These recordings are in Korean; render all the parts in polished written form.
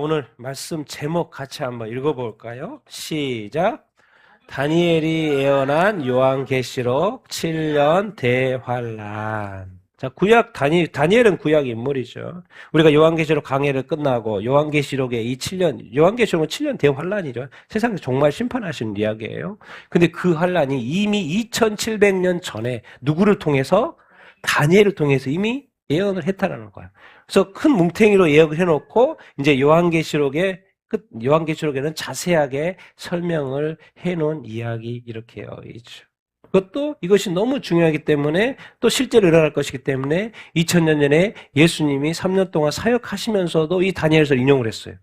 오늘 말씀 제목 같이 한번 읽어볼까요? 시작. 다니엘이 예언한 요한계시록 7년 대환란. 자, 다니엘은 구약 인물이죠. 우리가 요한계시록 강해를 끝나고 요한계시록의 이 7년, 요한계시록은 7년 대환란이죠. 세상에서 정말 심판하시는 이야기예요. 근데 그 환란이 이미 2700년 전에 누구를 통해서? 다니엘을 통해서 이미 예언을 했다라는 거예요. 그래서 큰 뭉탱이로 예언을 해놓고 이제 요한계시록에는 자세하게 설명을 해놓은 이야기 이렇게 있죠. 그것도 이것이 너무 중요하기 때문에 또 실제로 일어날 것이기 때문에 2000년 전에 예수님이 3년 동안 사역하시면서도 이 다니엘서를 인용을 했어요.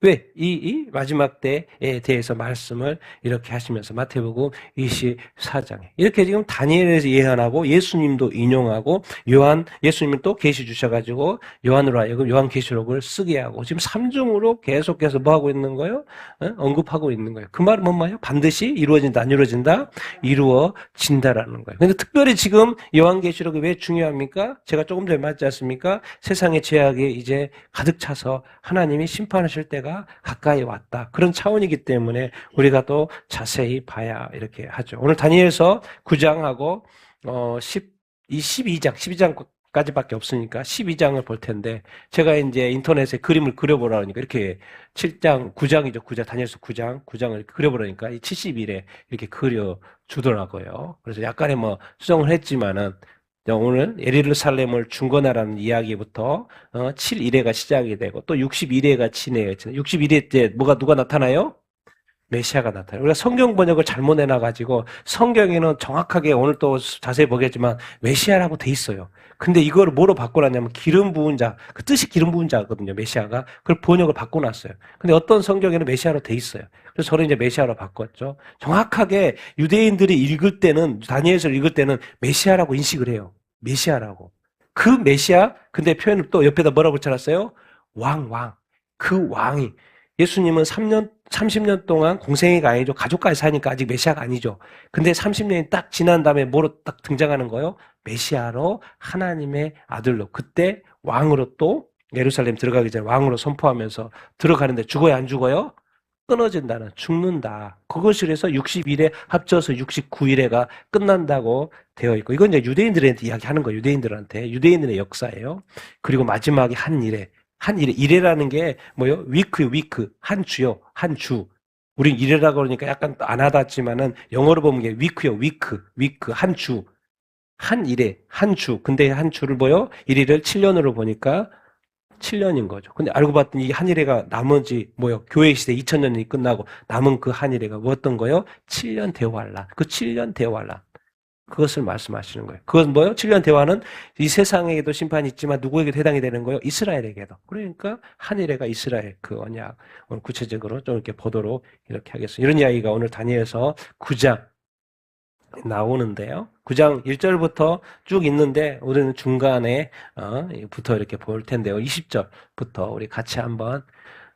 왜? 이 마지막 때에 대해서 말씀을 이렇게 하시면서 마태복음 24장에 이렇게 지금 다니엘에서 예언하고 예수님도 인용하고 예수님은 또 계시 주셔가지고 요한으로 하여금 요한계시록을 쓰게 하고 지금 3중으로 계속해서 뭐 하고 있는 거예요? 언급하고 있는 거예요. 그 말은 뭐예요? 반드시 이루어진다, 안 이루어진다? 이루어진다라는 거예요. 근데 특별히 지금 요한계시록이 왜 중요합니까? 제가 조금 전에 말했지 않습니까? 세상의 죄악이 이제 가득 차서 하나님이 심판하실 때가 가까이 왔다. 그런 차원이기 때문에 우리가 또 자세히 봐야 이렇게 하죠. 오늘 다니엘서 9장하고 12장까지밖에 없으니까 12장을 볼 텐데 제가 이제 인터넷에 그림을 그려보라니까 이렇게 7장, 9장이죠. 9장, 다니엘서 9장을 그려보라니까 이 70일에 이렇게 그려주더라고요. 그래서 약간의 뭐 수정을 했지만은 오늘 예루살렘을 중건하라는 이야기부터 7일회가 시작이 되고 또 61회가 지내요. 61회 때 누가 나타나요? 메시아가 나타나요. 우리가 성경 번역을 잘못 해놔가지고 성경에는 정확하게 오늘 또 자세히 보겠지만 메시아라고 돼 있어요. 근데 이걸 뭐로 바꿔놨냐면 기름 부은 자, 그 뜻이 기름 부은 자거든요. 메시아가. 그걸 번역을 바꿔놨어요. 근데 어떤 성경에는 메시아로 돼 있어요. 그래서 저는 이제 메시아로 바꿨죠. 정확하게 유대인들이 읽을 때는 다니엘서를 읽을 때는 메시아라고 인식을 해요. 메시아라고. 그 메시아, 근데 표현을 또 옆에다 뭐라고 붙여놨어요? 왕. 그 왕이. 예수님은 30년 동안 공생애가 아니죠. 가족까지 사니까 아직 메시아가 아니죠. 근데 30년이 딱 지난 다음에 뭐로 딱 등장하는 거예요? 메시아로 하나님의 아들로. 그때 왕으로 또 예루살렘 들어가기 전에 왕으로 선포하면서 들어가는데 죽어요, 안 죽어요? 끊어진다는, 죽는다. 그것을 해서 60일에 합쳐서 69일에가 끝난다고 되어 있고, 이건 이제 유대인들한테 이야기하는 거예요. 유대인들의 역사예요. 그리고 마지막에 일회라는 게 뭐요? 위크. 한 주요. 한 주. 우린 일회라고 그러니까 약간 안 와닿지만은 영어로 보면 게 위크요. 위크. 한 주. 한 일회. 한 주. 근데 한 주를 뭐요? 일일을 7년으로 보니까 7년인 거죠. 근데 알고 봤더니 이 한일회가 나머지 교회 시대 2000년이 끝나고 남은 그 한일회가 뭐였던 거예요? 7년 대환란. 그 7년 대환란. 그것을 말씀하시는 거예요. 그건 뭐예요? 7년 대환은 이 세상에게도 심판이 있지만 누구에게도 해당이 되는 거예요? 이스라엘에게도. 그러니까 한일회가 이스라엘 그 언약. 오늘 구체적으로 좀 이렇게 보도록 이렇게 하겠습니다. 이런 이야기가 오늘 다니엘서 9장 나오는데요. 9장 1절부터 쭉 있는데 우리는 중간에 부터 이렇게 볼 텐데요. 20절부터 우리 같이 한번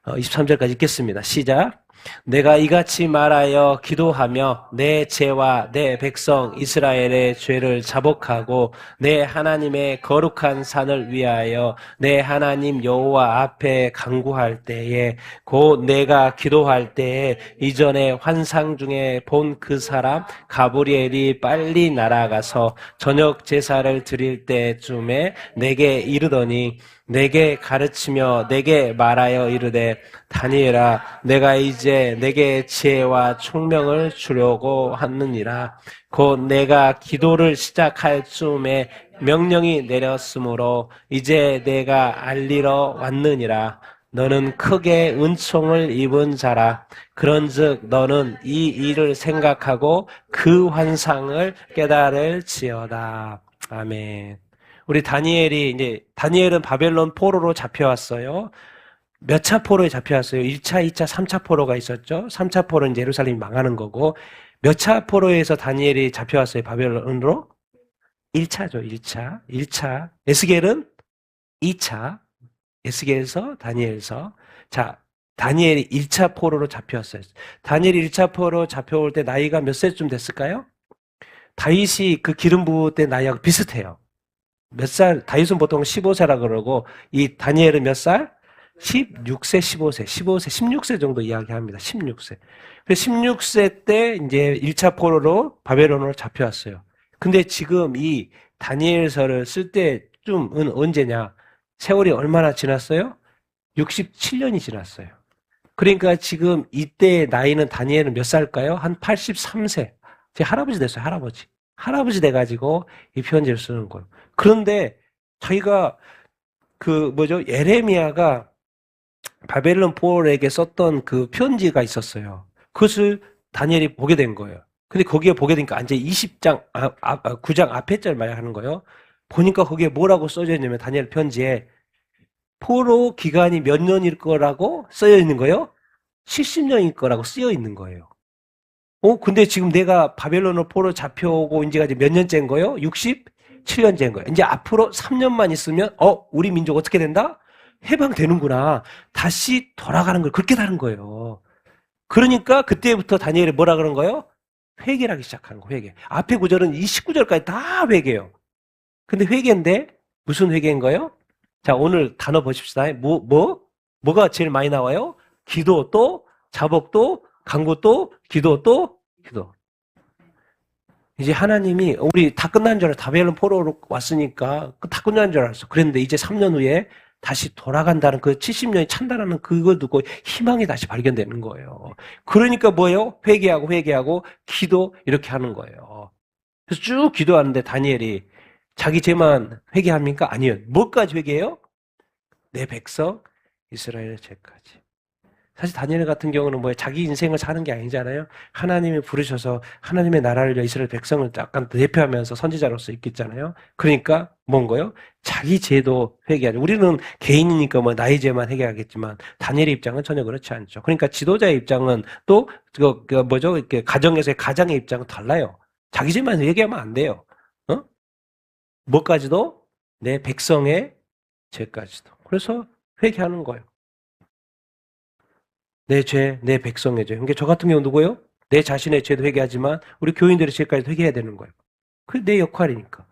23절까지 읽겠습니다. 시작. 내가 이같이 말하여 기도하며 내 죄와 내 백성 이스라엘의 죄를 자복하고 내 하나님의 거룩한 산을 위하여 내 하나님 여호와 앞에 간구할 때에 곧 내가 기도할 때에 이전에 환상 중에 본 그 사람 가브리엘이 빨리 날아가서 저녁 제사를 드릴 때쯤에 내게 이르더니 내게 가르치며 내게 말하여 이르되 다니엘아 내가 이제 내게 지혜와 총명을 주려고 하느니라. 곧 내가 기도를 시작할 즈음에 명령이 내렸으므로 이제 내가 알리러 왔느니라. 너는 크게 은총을 입은 자라. 그런즉 너는 이 일을 생각하고 그 환상을 깨달을지어다. 아멘. 우리 다니엘은 바벨론 포로로 잡혀왔어요. 몇 차 포로에 잡혀왔어요? 1차, 2차, 3차 포로가 있었죠. 3차 포로는 이제 예루살렘이 망하는 거고, 몇 차 포로에서 다니엘이 잡혀왔어요? 바벨론으로? 1차죠, 1차. 에스겔은 2차. 에스겔서, 다니엘서. 자, 다니엘이 1차 포로로 잡혀왔어요. 다니엘이 1차 포로 잡혀올 때 나이가 몇 세쯤 됐을까요? 다윗이 그 기름 부을 때 나이하고 비슷해요. 몇 살? 다윗은 보통 15세라 그러고 이 다니엘은 몇 살? 16세, 15세, 15세, 16세 정도 이야기합니다. 16세. 그래서 16세 때 이제 1차 포로로 바벨론으로 잡혀왔어요. 근데 지금 이 다니엘서를 쓸 때쯤은 언제냐? 세월이 얼마나 지났어요? 67년이 지났어요. 그러니까 지금 이때 나이는 다니엘은 몇 살일까요? 한 83세. 제 할아버지 됐어요, 할아버지. 할아버지 돼가지고 이 편지를 쓰는 거예요. 그런데 자기가 예레미야가 바벨론 포로에게 썼던 그 편지가 있었어요. 그것을 다니엘이 보게 된 거예요. 근데 거기에 보게 되니까 이제 20장, 9장 앞에 절 말하는 거예요. 보니까 거기에 뭐라고 써져 있냐면 다니엘 편지에 포로 기간이 몇 년일 거라고 쓰여 있는 거예요? 70년일 거라고 쓰여 있는 거예요. 근데 지금 내가 바벨론으로 포로 잡혀오고 이제가 이제 몇 년째인 거예요? 67년째인 거예요. 이제 앞으로 3년만 있으면 우리 민족 어떻게 된다? 해방되는구나. 다시 돌아가는 걸 그렇게 다른 거예요. 그러니까 그때부터 다니엘이 뭐라 그런 거예요? 회개를 하기 시작하는 거예요. 회개. 앞에 구절은 이 19절까지 다 회개예요. 근데 회개인데 무슨 회개인 거예요? 자, 오늘 단어 보십시다. 뭐가 제일 많이 나와요? 기도 또 자복 또 간구 또 기도 또 기도. 이제 하나님이 우리 다 끝난 줄 알았어. 바벨론 포로로 왔으니까 다 끝난 줄 알았어. 그런데 이제 3년 후에 다시 돌아간다는 그 70년이 찬다라는 그거 두고 희망이 다시 발견되는 거예요. 그러니까 뭐예요? 회개하고 기도 이렇게 하는 거예요. 그래서 쭉 기도하는데 다니엘이 자기 죄만 회개합니까? 아니요. 뭐까지 회개해요? 내 백성 이스라엘의 죄까지. 사실 다니엘 같은 경우는 자기 인생을 사는 게 아니잖아요. 하나님이 부르셔서 하나님의 나라를 위해 이스라엘 백성을 약간 대표하면서 선지자로서 있겠잖아요. 그러니까 뭔가요? 자기 죄도 회개하죠. 우리는 개인이니까 나의 죄만 회개하겠지만 다니엘의 입장은 전혀 그렇지 않죠. 그러니까 지도자의 입장은 또 이렇게 가정에서의 가장의 입장은 달라요. 자기 죄만 회개하면 안 돼요. 뭐까지도? 내 백성의 죄까지도. 그래서 회개하는 거예요. 내 죄, 내 백성의 죄. 그러니까 저 같은 경우 누구예요? 내 자신의 죄도 회개하지만 우리 교인들의 죄까지도 회개해야 되는 거예요. 그게 내 역할이니까.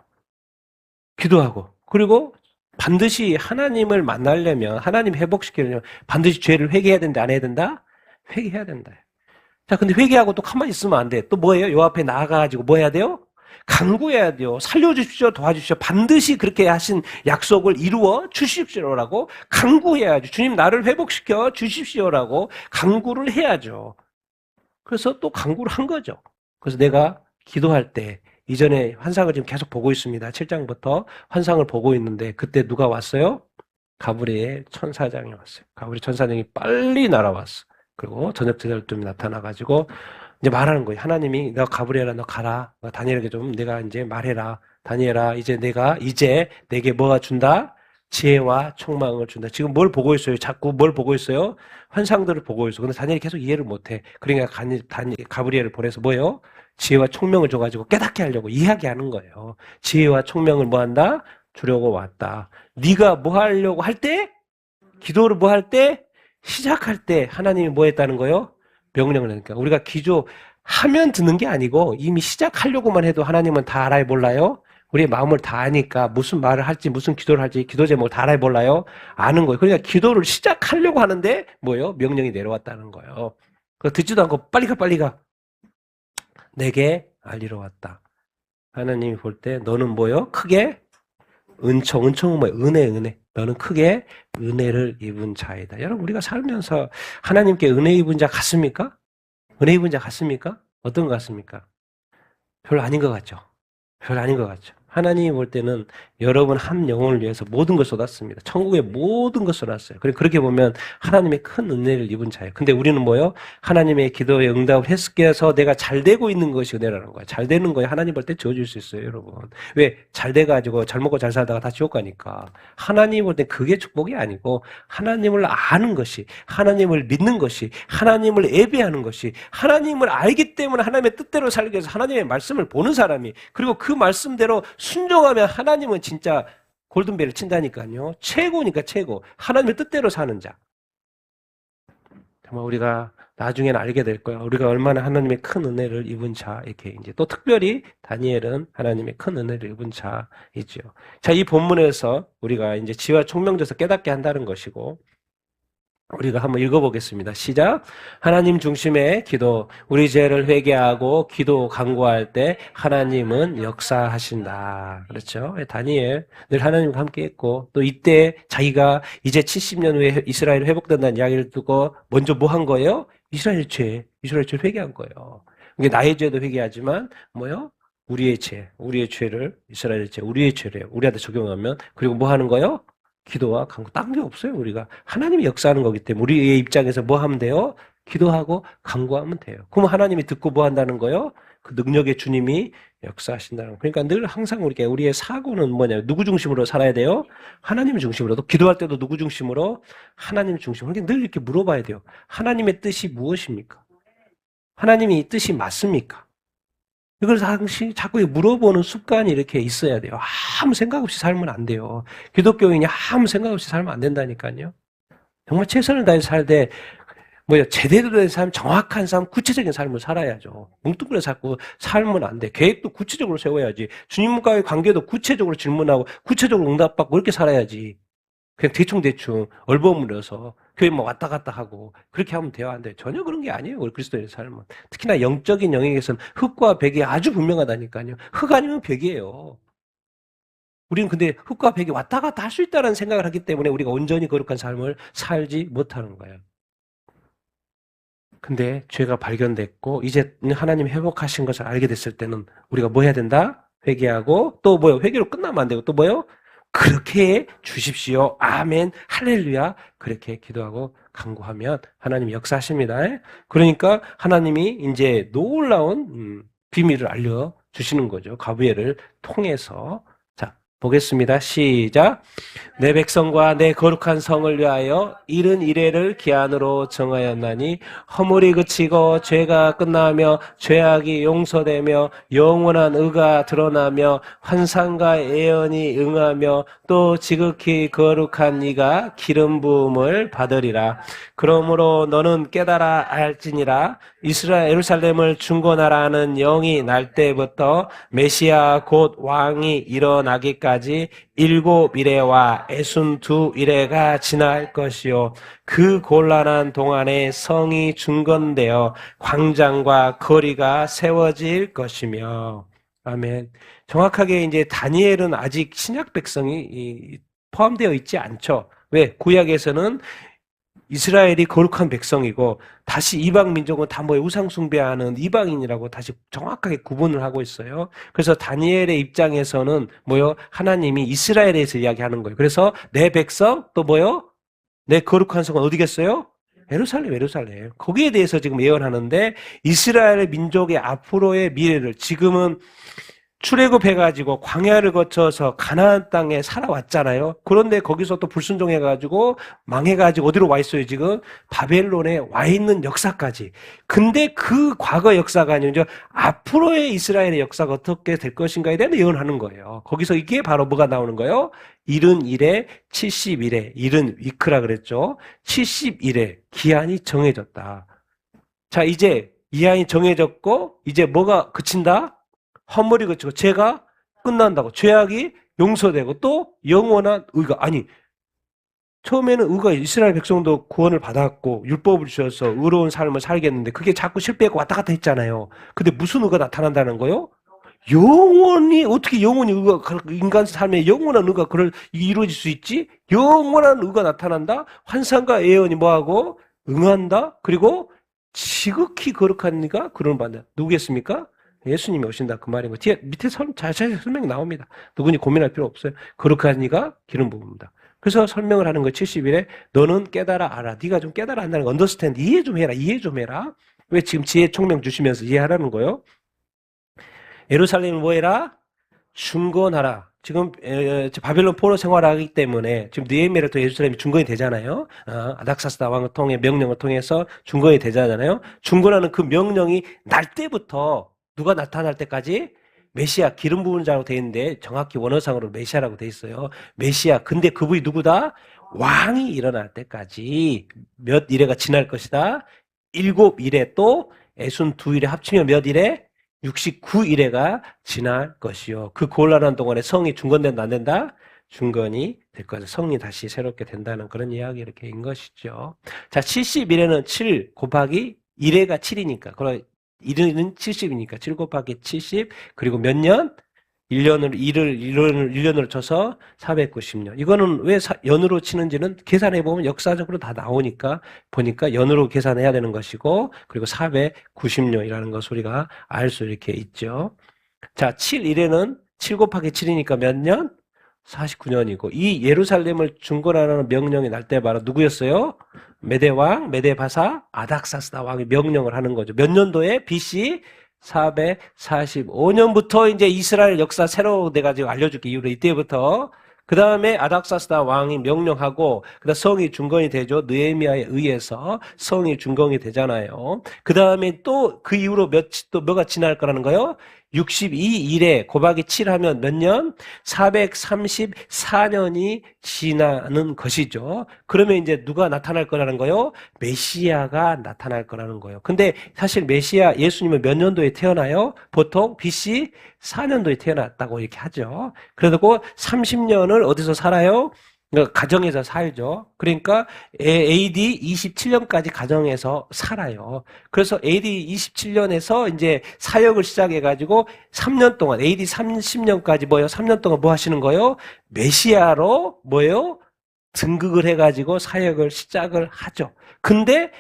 기도하고. 그리고 반드시 하나님을 만나려면, 하나님 회복시키려면 반드시 죄를 회개해야 된다, 안 해야 된다? 회개해야 된다. 자, 근데 회개하고 또 가만히 있으면 안 돼. 또 뭐예요? 요 앞에 나아가가지고 뭐 해야 돼요? 간구해야 돼요. 살려주십시오. 도와주십시오. 반드시 그렇게 하신 약속을 이루어 주십시오라고 간구해야죠. 주님 나를 회복시켜 주십시오라고 간구를 해야죠. 그래서 또 간구를 한 거죠. 그래서 내가 기도할 때 이전에 환상을 지금 계속 보고 있습니다. 7장부터 환상을 보고 있는데 그때 누가 왔어요? 가브리엘 천사장이 왔어요. 가브리엘 천사장이 빨리 날아왔어. 그리고 저녁 때쯤 나타나가지고 이제 말하는 거예요. 하나님이 너 가브리엘아 너 가라. 다니엘에게 좀 내가 이제 말해라. 다니엘아 이제 내가 내게 뭐가 준다? 지혜와 총망을 준다. 지금 뭘 보고 있어요? 자꾸 뭘 보고 있어요? 환상들을 보고 있어. 근데 다니엘이 계속 이해를 못해. 그러니까 가브리엘을 보내서 뭐예요? 지혜와 총명을 줘가지고 깨닫게 하려고 이야기하게 하는 거예요. 지혜와 총명을 뭐 한다? 주려고 왔다. 네가 뭐 하려고 할 때? 기도를 뭐 할 때? 시작할 때 하나님이 뭐 했다는 거예요? 명령을 하니까. 우리가 기도하면 듣는 게 아니고 이미 시작하려고만 해도 하나님은 다 알아요, 몰라요? 우리의 마음을 다 아니까 무슨 말을 할지 무슨 기도를 할지 기도 제목을 다 알아요, 몰라요? 아는 거예요. 그러니까 기도를 시작하려고 하는데 뭐예요? 명령이 내려왔다는 거예요. 듣지도 않고 빨리 가. 내게 알리러 왔다. 하나님이 볼 때 너는 뭐요? 크게 은총은 뭐예요? 은혜. 너는 크게 은혜를 입은 자이다. 여러분 우리가 살면서 하나님께 은혜 입은 자 같습니까? 은혜 입은 자 같습니까? 어떤 것 같습니까? 별로 아닌 것 같죠. 별로 아닌 것 같죠. 하나님이 볼 때는 여러분 한 영혼을 위해서 모든 걸 쏟았습니다. 천국의 모든 걸 쏟았어요. 그렇게 보면 하나님의 큰 은혜를 입은 자예요. 근데 우리는 뭐요? 하나님의 기도에 응답을 해서 내가 잘 되고 있는 것이 은혜라는 거예요. 잘 되는 거에 하나님 볼 때 지어줄 수 있어요, 여러분. 왜? 잘 돼가지고 잘 먹고 잘 살다가 다 지옥 가니까. 하나님 볼 때 그게 축복이 아니고 하나님을 아는 것이, 하나님을 믿는 것이, 하나님을 예배하는 것이, 하나님을 알기 때문에 하나님의 뜻대로 살기 위해서 하나님의 말씀을 보는 사람이, 그리고 그 말씀대로 순종하면 하나님은 진짜 골든벨을 친다니까요. 최고니까 최고. 하나님의 뜻대로 사는 자. 정말 우리가 나중에는 알게 될 거야. 우리가 얼마나 하나님의 큰 은혜를 입은 자, 이렇게 이제 또 특별히 다니엘은 하나님의 큰 은혜를 입은 자이죠. 자, 이 본문에서 우리가 이제 지와 총명져서 깨닫게 한다는 것이고, 우리가 한번 읽어보겠습니다. 시작. 하나님 중심의 기도. 우리 죄를 회개하고 기도 간구할 때 하나님은 역사하신다. 그렇죠? 다니엘 늘 하나님과 함께 했고 또 이때 자기가 이제 70년 후에 이스라엘 회복된다는 이야기를 듣고 먼저 뭐 한 거예요? 이스라엘 죄 회개한 거예요. 이게 나의 죄도 회개하지만 뭐요? 우리의 죄를 이스라엘 죄, 우리의 죄를 우리한테 적용하면 그리고 뭐 하는 거예요? 기도와 간구 딴 게 없어요. 우리가 하나님이 역사하는 거기 때문에 우리의 입장에서 뭐 하면 돼요? 기도하고 간구하면 돼요. 그럼 하나님이 듣고 뭐 한다는 거예요? 그 능력의 주님이 역사하신다는 거. 그러니까 늘 항상 우리의 사고는 뭐냐? 누구 중심으로 살아야 돼요? 하나님 중심으로. 또 기도할 때도 누구 중심으로? 하나님 중심으로. 그러니까 늘 이렇게 물어봐야 돼요. 하나님의 뜻이 무엇입니까? 하나님이 이 뜻이 맞습니까? 이걸 자꾸 물어보는 습관이 이렇게 있어야 돼요. 아무 생각 없이 살면 안 돼요. 기독교인이 아무 생각 없이 살면 안 된다니까요. 정말 최선을 다해서 살되 제대로 된 삶, 정확한 삶, 구체적인 삶을 살아야죠. 뭉뚱그려 자꾸 살면 안 돼. 계획도 구체적으로 세워야지. 주님과의 관계도 구체적으로 질문하고 구체적으로 응답받고 그렇게 살아야지. 그냥 대충 얼버무려서 교회 왔다 갔다 하고 그렇게 하면 돼야 안 돼. 전혀 그런 게 아니에요. 우리 그리스도인의 삶은. 특히나 영적인 영역에서는 흙과 벽이 아주 분명하다니까요. 흙 아니면 벽이에요. 우리는 근데 흙과 벽이 왔다 갔다 할 수 있다는 생각을 하기 때문에 우리가 온전히 거룩한 삶을 살지 못하는 거예요. 근데 죄가 발견됐고 이제 하나님 회복하신 것을 알게 됐을 때는 우리가 뭐 해야 된다? 회개하고 또 뭐요? 회개로 끝나면 안 되고 또 뭐요? 그렇게 해 주십시오. 아멘. 할렐루야. 그렇게 기도하고 간구하면 하나님이 역사하십니다. 그러니까 하나님이 이제 놀라운 비밀을 알려주시는 거죠. 가브엘을 통해서. 자, 보겠습니다. 시작. 내 백성과 내 거룩한 성을 위하여 71회를 기한으로 정하였나니 허물이 그치고 죄가 끝나며 죄악이 용서되며 영원한 의가 드러나며 환상과 예언이 응하며 또 지극히 거룩한 이가 기름 부음을 받으리라. 그러므로 너는 깨달아 알지니라. 이스라엘 예루살렘을 중건하라는 영이 날 때부터 메시아 곧 왕이 일어나기까지 7일에와 62일에가 지날 것이요 그 곤란한 동안에 성이 중건되어 광장과 거리가 세워질 것이며. 아멘. 정확하게 이제 다니엘은 아직 신약 백성이 포함되어 있지 않죠. 왜? 구약에서는 이스라엘이 거룩한 백성이고 다시 이방 민족은 다 우상 숭배하는 이방인이라고 다시 정확하게 구분을 하고 있어요. 그래서 다니엘의 입장에서는 하나님이 이스라엘에서 이야기하는 거예요. 그래서 내 백성 또 내 거룩한 성은 어디겠어요? 예루살렘. 거기에 대해서 지금 예언하는데 이스라엘 민족의 앞으로의 미래를 지금은 출애굽해가지고 광야를 거쳐서 가나안 땅에 살아왔잖아요. 그런데 거기서 또 불순종해가지고 망해가지고 어디로 와 있어요 지금? 바벨론에 와 있는 역사까지. 근데 그 과거 역사가 아니죠. 앞으로의 이스라엘의 역사가 어떻게 될 것인가에 대한 예언하는 거예요. 거기서 이게 바로 뭐가 나오는 거예요? 71에 70일에 일은 위크라 그랬죠. 70일에 기한이 정해졌다. 자, 이제 기한이 정해졌고 이제 뭐가 그친다? 허물이 그치고 죄가 끝난다고. 죄악이 용서되고 또 영원한 의가. 아니, 처음에는 의가 이스라엘 백성도 구원을 받았고 율법을 주셔서 의로운 삶을 살겠는데 그게 자꾸 실패하고 왔다 갔다 했잖아요. 근데 무슨 의가 나타난다는 거요? 어떻게 영원히 의가, 인간 삶에 영원한 의가 이루어질 수 있지? 영원한 의가 나타난다? 환상과 예언이 뭐하고? 응한다? 그리고 지극히 거룩한 이가 그런 받는다. 누구겠습니까? 예수님이 오신다 그 말인 거. 뒤에 밑에 자세히 설명이 나옵니다. 누구니 고민할 필요 없어요. 거룩한 이가 기름 부음입니다. 그래서 설명을 하는 거 70일에 너는 깨달아 알아. 네가 좀 깨달아 안다는 거. 언더스탠드 이해 좀 해라. 왜 지금 지혜 총명 주시면서 이해하라는 거예요? 예루살렘을 뭐 해라? 중건하라. 지금 바벨론 포로 생활하기 때문에 지금 느헤미야를 통해 예루살렘이 중건이 되잖아요. 아닥사스다 왕을 통해 명령을 통해서 중건이 되잖아요. 중건하는 그 명령이 날 때부터 누가 나타날 때까지 메시아 기름 부은 자로 되어 있는데 정확히 원어상으로 메시아라고 되어 있어요. 메시아. 근데 그분이 누구다? 왕이 일어날 때까지 몇 일회가 지날 것이다. 7일에 또 62일에 합치면 몇 일에? 69일회가 지날 것이요. 그 곤란한 동안에 성이 중건된다 안 된다? 중건이 될 것이다. 성이 다시 새롭게 된다는 그런 이야기 이렇게 인 것이죠. 자, 71에는 7 곱하기 1회가 7이니까. 그럼 1은 70이니까 7 곱하기 70 그리고 몇 년? 1년으로 쳐서 490년. 이거는 왜 연으로 치는지는 계산해 보면 역사적으로 다 나오니까 보니까 연으로 계산해야 되는 것이고 그리고 490년이라는 것 우리가 알 수 이렇게 있죠. 자, 7일에는 7 곱하기 7이니까 몇 년? 49년이고 이 예루살렘을 중건하라는 명령이 날 때 바로 누구였어요? 메대왕, 메대바사, 아닥사스다 왕이 명령을 하는 거죠. 몇 년도에? BC 445년부터 이제 이스라엘 역사 새로 돼가지고 알려줄게 이유로 이때부터 그 다음에 아닥사스다 왕이 명령하고 그다음 성이 중건이 되죠. 느헤미야에 의해서 성이 중건이 되잖아요. 그 다음에 또 그 이후로 또 뭐가 지날 거라는 거요? 62일에 곱하기 7 하면 몇 년? 434년이 지나는 것이죠. 그러면 이제 누가 나타날 거라는 거요? 메시아가 나타날 거라는 거예요. 근데 사실 메시아 예수님은 몇 년도에 태어나요? 보통 BC 4년도에 태어났다고 이렇게 하죠. 그래도 30년을 어디서 살아요? 가정에서 살죠. 그러니까 AD 27년까지 가정에서 살아요. 그래서 AD 27년에서 이제 사역을 시작해가지고 3년 동안 AD 30년까지 뭐요? 3년 동안 뭐 하시는 거요? 메시아로 뭐요? 등극을 해가지고 사역을 시작을 하죠. 근데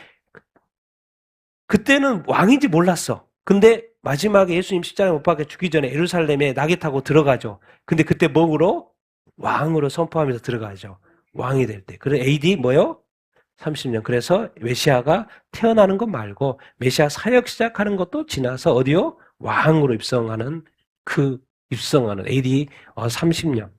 그때는 왕인지 몰랐어. 근데 마지막에 예수님 십자가에 못 박혀 죽기 전에 예루살렘에 낙에 타고 들어가죠. 근데 그때 뭐로? 왕으로 선포하면서 들어가죠. 왕이 될 때. 그래 AD 뭐요? 30년. 그래서 메시아가 태어나는 것 말고 메시아 사역 시작하는 것도 지나서 어디요? 왕으로 입성하는 AD 30년.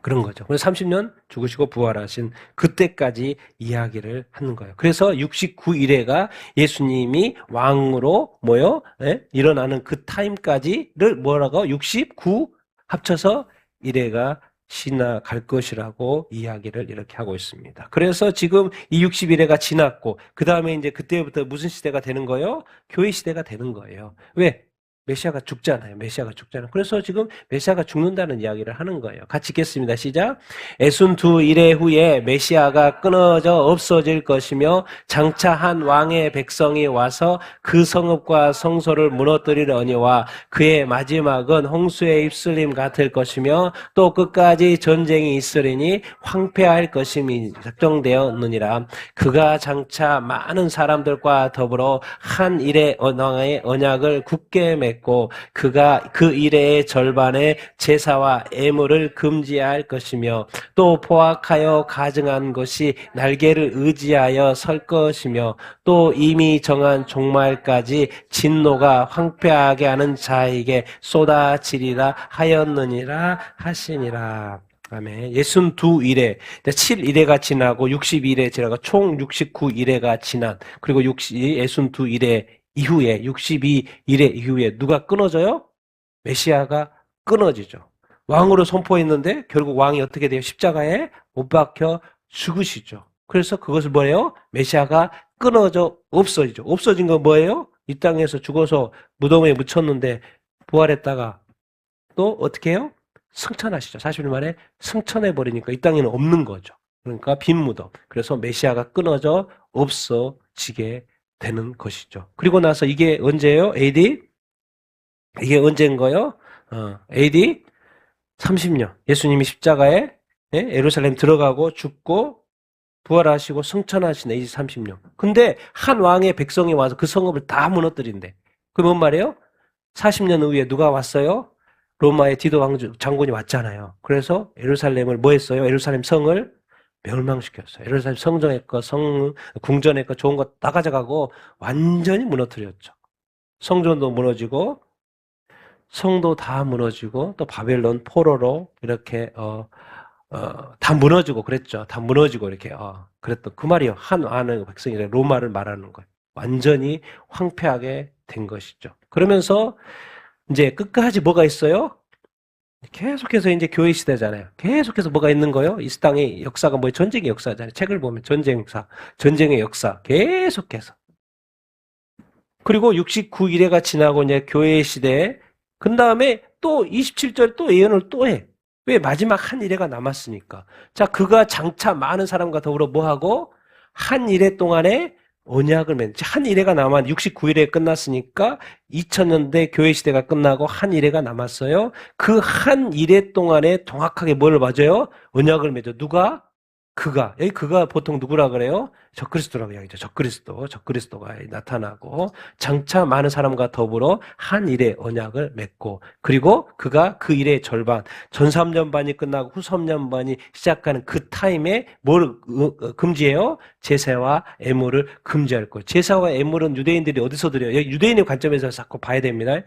그런 거죠. 그래서 30년 죽으시고 부활하신 그때까지 이야기를 하는 거예요. 그래서 69일에가 예수님이 왕으로 뭐요? 일어나는 그 타임까지를 뭐라고? 69 합쳐서 1회가 지나갈 것이라고 이야기를 이렇게 하고 있습니다. 그래서 지금 이 61회가 지났고 그 다음에 이제 그때부터 무슨 시대가 되는 거예요? 교회 시대가 되는 거예요. 왜? 메시아가 죽잖아요. 메시아가 죽잖아요. 그래서 지금 메시아가 죽는다는 이야기를 하는 거예요. 같이 읽겠습니다. 시작. 애순 두 이래 후에 메시아가 끊어져 없어질 것이며 장차 한 왕의 백성이 와서 그 성읍과 성소를 무너뜨리려니와 그의 마지막은 홍수의 입술림 같을 것이며 또 끝까지 전쟁이 있으리니 황폐할 것임이 작정되었느니라. 그가 장차 많은 사람들과 더불어 한 일의 언어의 언약을 굳게 맺고 그가 그 일의 절반의 제사와 애물을 금지할 것이며 또 포악하여 가증한 것이 날개를 의지하여 설 것이며 또 이미 정한 종말까지 진노가 황폐하게 하는 자에게 쏟아지리라 하였느니라 하시니라. 아멘. 62일에 7일에가 지나고 62일에 지나고 총 69일에가 지난 그리고 62일에 이후에 62일의 이후에 누가 끊어져요? 메시아가 끊어지죠. 왕으로 선포했는데 결국 왕이 어떻게 돼요? 십자가에 못 박혀 죽으시죠. 그래서 그것을 뭐예요? 메시아가 끊어져 없어지죠. 없어진 건 뭐예요? 이 땅에서 죽어서 무덤에 묻혔는데 부활했다가 또 어떻게 해요? 승천하시죠. 40일 만에 승천해버리니까 이 땅에는 없는 거죠. 그러니까 빈 무덤. 그래서 메시아가 끊어져 없어지게 되는 것이죠. 그리고 나서 이게 언제예요? AD? 이게 언제인 거예요? AD 30년. 예수님이 십자가에 예루살렘 들어가고 죽고 부활하시고 승천하신 AD 30년. 근데 한 왕의 백성이 와서 그 성읍을 다 무너뜨린대. 그게 뭔 말이에요? 40년 후에 누가 왔어요? 로마의 디도 장군이 왔잖아요. 그래서 예루살렘을 뭐 했어요? 예루살렘 성을 멸망시켰어요. 예루살렘 성전의 거, 궁전의 거, 좋은 거 다 가져가고 완전히 무너뜨렸죠. 성전도 무너지고 성도 다 무너지고 또 바벨론 포로로 이렇게 다 무너지고 그랬죠. 다 무너지고 이렇게 그랬던 그 말이요. 한 안의 백성이 로마를 말하는 거예요. 완전히 황폐하게 된 것이죠. 그러면서 이제 끝까지 뭐가 있어요? 계속해서 이제 교회 시대잖아요. 계속해서 뭐가 있는 거예요? 이 땅의 역사가 뭐 전쟁의 역사잖아요. 책을 보면 전쟁의 역사 계속해서. 그리고 69일회가 지나고 이제 교회 시대에 그 다음에 또 27절 또 예언을 또 해. 왜? 마지막 한 일회가 남았으니까. 자, 그가 장차 많은 사람과 더불어 뭐하고? 한 일회 동안에 언약을 맺는. 한 일회가 남아 69일에 끝났으니까 2000년대 교회 시대가 끝나고 한 일회가 남았어요. 그 한 일회 동안에 정확하게 뭘 맞아요? 언약을 맺어. 누가? 그가. 여기 그가 보통 누구라 그래요? 적그리스도라고 이야기죠. 적그리스도가 나타나고 장차 많은 사람과 더불어 한 일의 언약을 맺고 그리고 그가 그 일의 절반 전 3년 반이 끝나고 후 3년 반이 시작하는 그 타임에 뭘 금지해요? 제사와 애물을 금지할 거예요. 제사와 애물은 유대인들이 어디서 드려요? 유대인의 관점에서 자꾸 봐야 됩니다.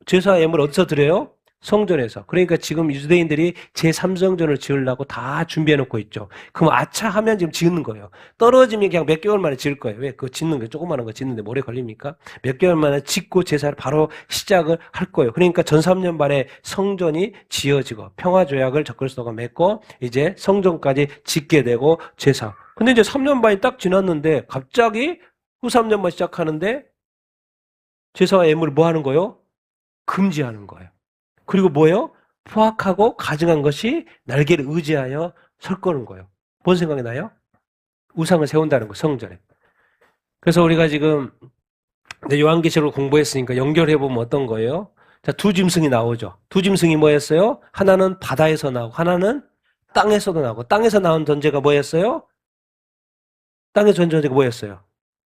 제사와 애물 어디서 드려요? 성전에서. 그러니까 지금 유대인들이 제3성전을 지으려고 다 준비해 놓고 있죠. 그럼 아차 하면 지금 짓는 거예요. 떨어지면 그냥 몇 개월 만에 지을 거예요. 왜? 그거 짓는 거, 조그마한 거 짓는데 오래 걸립니까? 몇 개월 만에 짓고 제사를 바로 시작을 할 거예요. 그러니까 전 3년 만에 성전이 지어지고 평화조약을 적그리스도가 맺고 이제 성전까지 짓게 되고 제사. 근데 이제 3년 반이 딱 지났는데 갑자기 후 3년 만 시작하는데 제사와 예물을 뭐 하는 거예요? 금지하는 거예요. 그리고 뭐예요? 포악하고 가증한 것이 날개를 의지하여 설 거는 거예요. 뭔 생각이 나요? 우상을 세운다는 거, 성전에. 그래서 우리가 지금 요한계시록을 공부했으니까 연결해보면 어떤 거예요? 자, 두 짐승이 나오죠. 두 짐승이 뭐였어요? 하나는 바다에서 나오고 하나는 땅에서도 나오고 땅에서 나온 존재가 뭐였어요? 땅에서 나온 존재가 뭐였어요?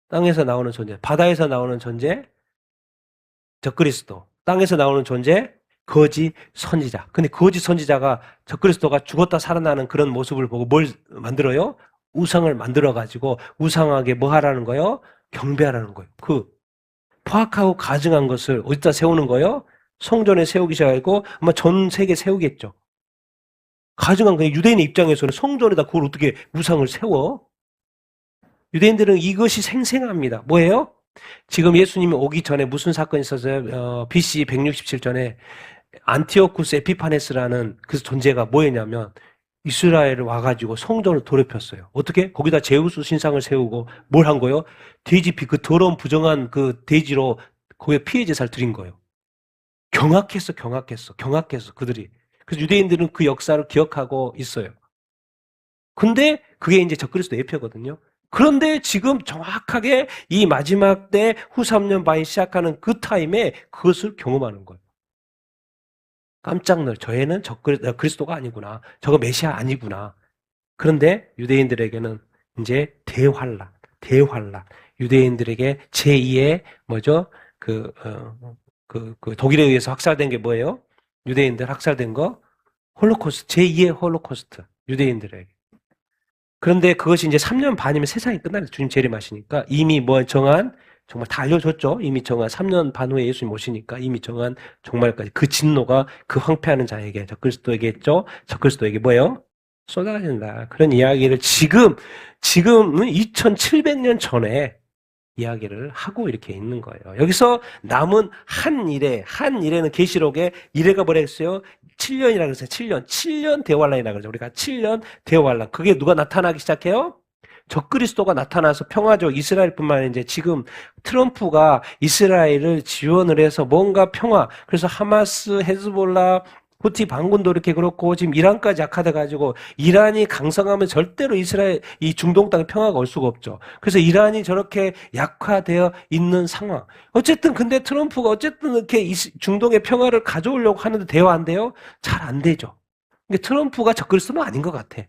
땅에서 나오는 존재, 바다에서 나오는 존재, 적그리스도. 땅에서 나오는 존재, 거짓 선지자. 근데 거짓 선지자가 적그리스도가 죽었다 살아나는 그런 모습을 보고 뭘 만들어요? 우상을 만들어가지고 우상하게 뭐 하라는 거예요? 경배하라는 거예요. 그 포악하고 가증한 것을 어디다 세우는 거예요? 성전에 세우기 시작하고 아마 전 세계 세우겠죠. 가증한 그 유대인의 입장에서는 성전에다 그걸 어떻게 우상을 세워? 유대인들은 이것이 생생합니다. 뭐예요? 지금 예수님이 오기 전에 무슨 사건이 있었어요? BC 167전에 안티오쿠스 에피파네스라는 그 존재가 뭐였냐면 이스라엘을 와가지고 성전을 더럽혔어요. 어떻게? 거기다 제우스 신상을 세우고 뭘 한 거예요? 돼지피 그 더러운 부정한 그 돼지로 거기에 피해 제사를 드린 거예요. 경악했어 그들이. 그래서 유대인들은 그 역사를 기억하고 있어요. 근데 그게 이제 적그리스도 예표거든요. 그런데 지금 정확하게 이 마지막 때 후 3년 반이 시작하는 그 타임에 그것을 경험하는 거예요. 깜짝 놀, 저애는 그리스도가 아니구나. 저거 메시아 아니구나. 그런데 유대인들에게는 이제 대환란. 유대인들에게 제2의 뭐죠? 독일에 의해서 학살된 게 뭐예요? 유대인들 학살된 거? 홀로코스트. 제2의 홀로코스트. 유대인들에게. 그런데 그것이 이제 3년 반이면 세상이 끝나는 주님 재림하시니까 이미 뭐 정한 정말 다 알려줬죠. 이미 정한 3년 반 후에 예수님 오시니까 이미 정한 정말까지 그 진노가 그 황폐하는 자에게 적그리스도에게 했죠. 적그리스도에게 뭐예요? 쏟아진다. 그런 이야기를 지금은 2700년 전에 이야기를 하고 이렇게 있는 거예요. 여기서 남은 한 일에는 계시록에 일회가 뭐라 했어요? 7년이라고 그랬어요. 7년 대환란이라고 그러죠. 우리가 7년 대환란. 그게 누가 나타나기 시작해요? 적그리스도가 나타나서 평화적 이스라엘뿐만 아니라 이제 지금 트럼프가 이스라엘을 지원을 해서 뭔가 평화. 그래서 하마스, 헤즈볼라, 후티 반군도 이렇게 그렇고 지금 이란까지 악화돼가지고 이란이 강성하면 절대로 이스라엘 이 중동 땅에 평화가 올 수가 없죠. 그래서 이란이 저렇게 약화되어 있는 상황. 어쨌든 근데 트럼프가 어쨌든 이렇게 중동의 평화를 가져오려고 하는데 돼요, 안 돼요? 잘 안 되죠. 근데 트럼프가 적그리스도는 아닌 것 같아.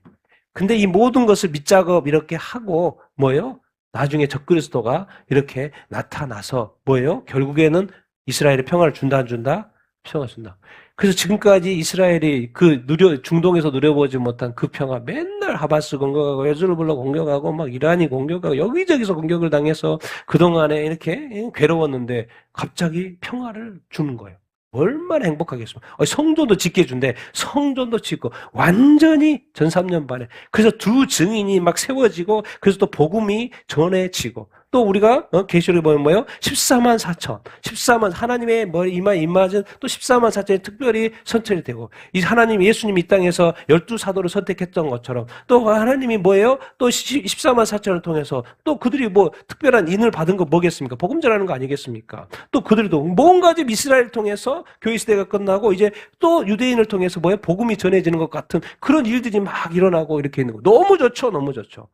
근데 이 모든 것을 밑작업 이렇게 하고 뭐예요? 나중에 적그리스도가 이렇게 나타나서 뭐예요? 결국에는 이스라엘에 평화를 준다 안 준다? 평화 준다. 그래서 지금까지 이스라엘이 중동에서 누려보지 못한 그 평화 맨날 하마스 공격하고 헤즈볼라 공격하고 막 이란이 공격하고 여기저기서 공격을 당해서 그동안에 이렇게 괴로웠는데 갑자기 평화를 주는 거예요. 얼마나 행복하겠습니까? 성전도 짓게 준대. 성전도 짓고 완전히 전 3년 반에. 그래서 두 증인이 막 세워지고 그래서 또 복음이 전해지고 또 우리가 계시록에 보면 뭐예요? 14만 4천. 14만 하나님의 머리 이마에 임맞은 또 14만 4천이 특별히 선택이 되고 이 하나님 예수님이 이 땅에서 12사도를 선택했던 것처럼 또 하나님이 뭐예요? 또 14만 4천을 통해서 또 그들이 뭐 특별한 인을 받은 거 뭐겠습니까? 복음 전하는 거 아니겠습니까? 또 그들도 뭔가 좀 이스라엘을 통해서 교회 시대가 끝나고 이제 또 유대인을 통해서 뭐예요? 복음이 전해지는 것 같은 그런 일들이 막 일어나고 이렇게 있는 거. 너무 좋죠. 너무 좋죠.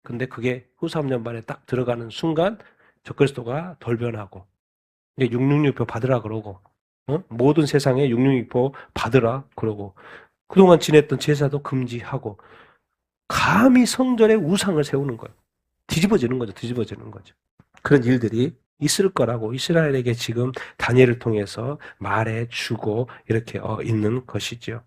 근데 그게 후 3년 만에 딱 들어가는 순간 적그리스도가 돌변하고 이제 666표 받으라 그러고 모든 세상에 666표 받으라 그러고 그동안 지냈던 제사도 금지하고 감히 성전에 우상을 세우는 거예요. 뒤집어지는 거죠. 뒤집어지는 거죠. 그런 일들이 있을 거라고 이스라엘에게 지금 다니엘을 통해서 말해주고 이렇게 있는 것이죠.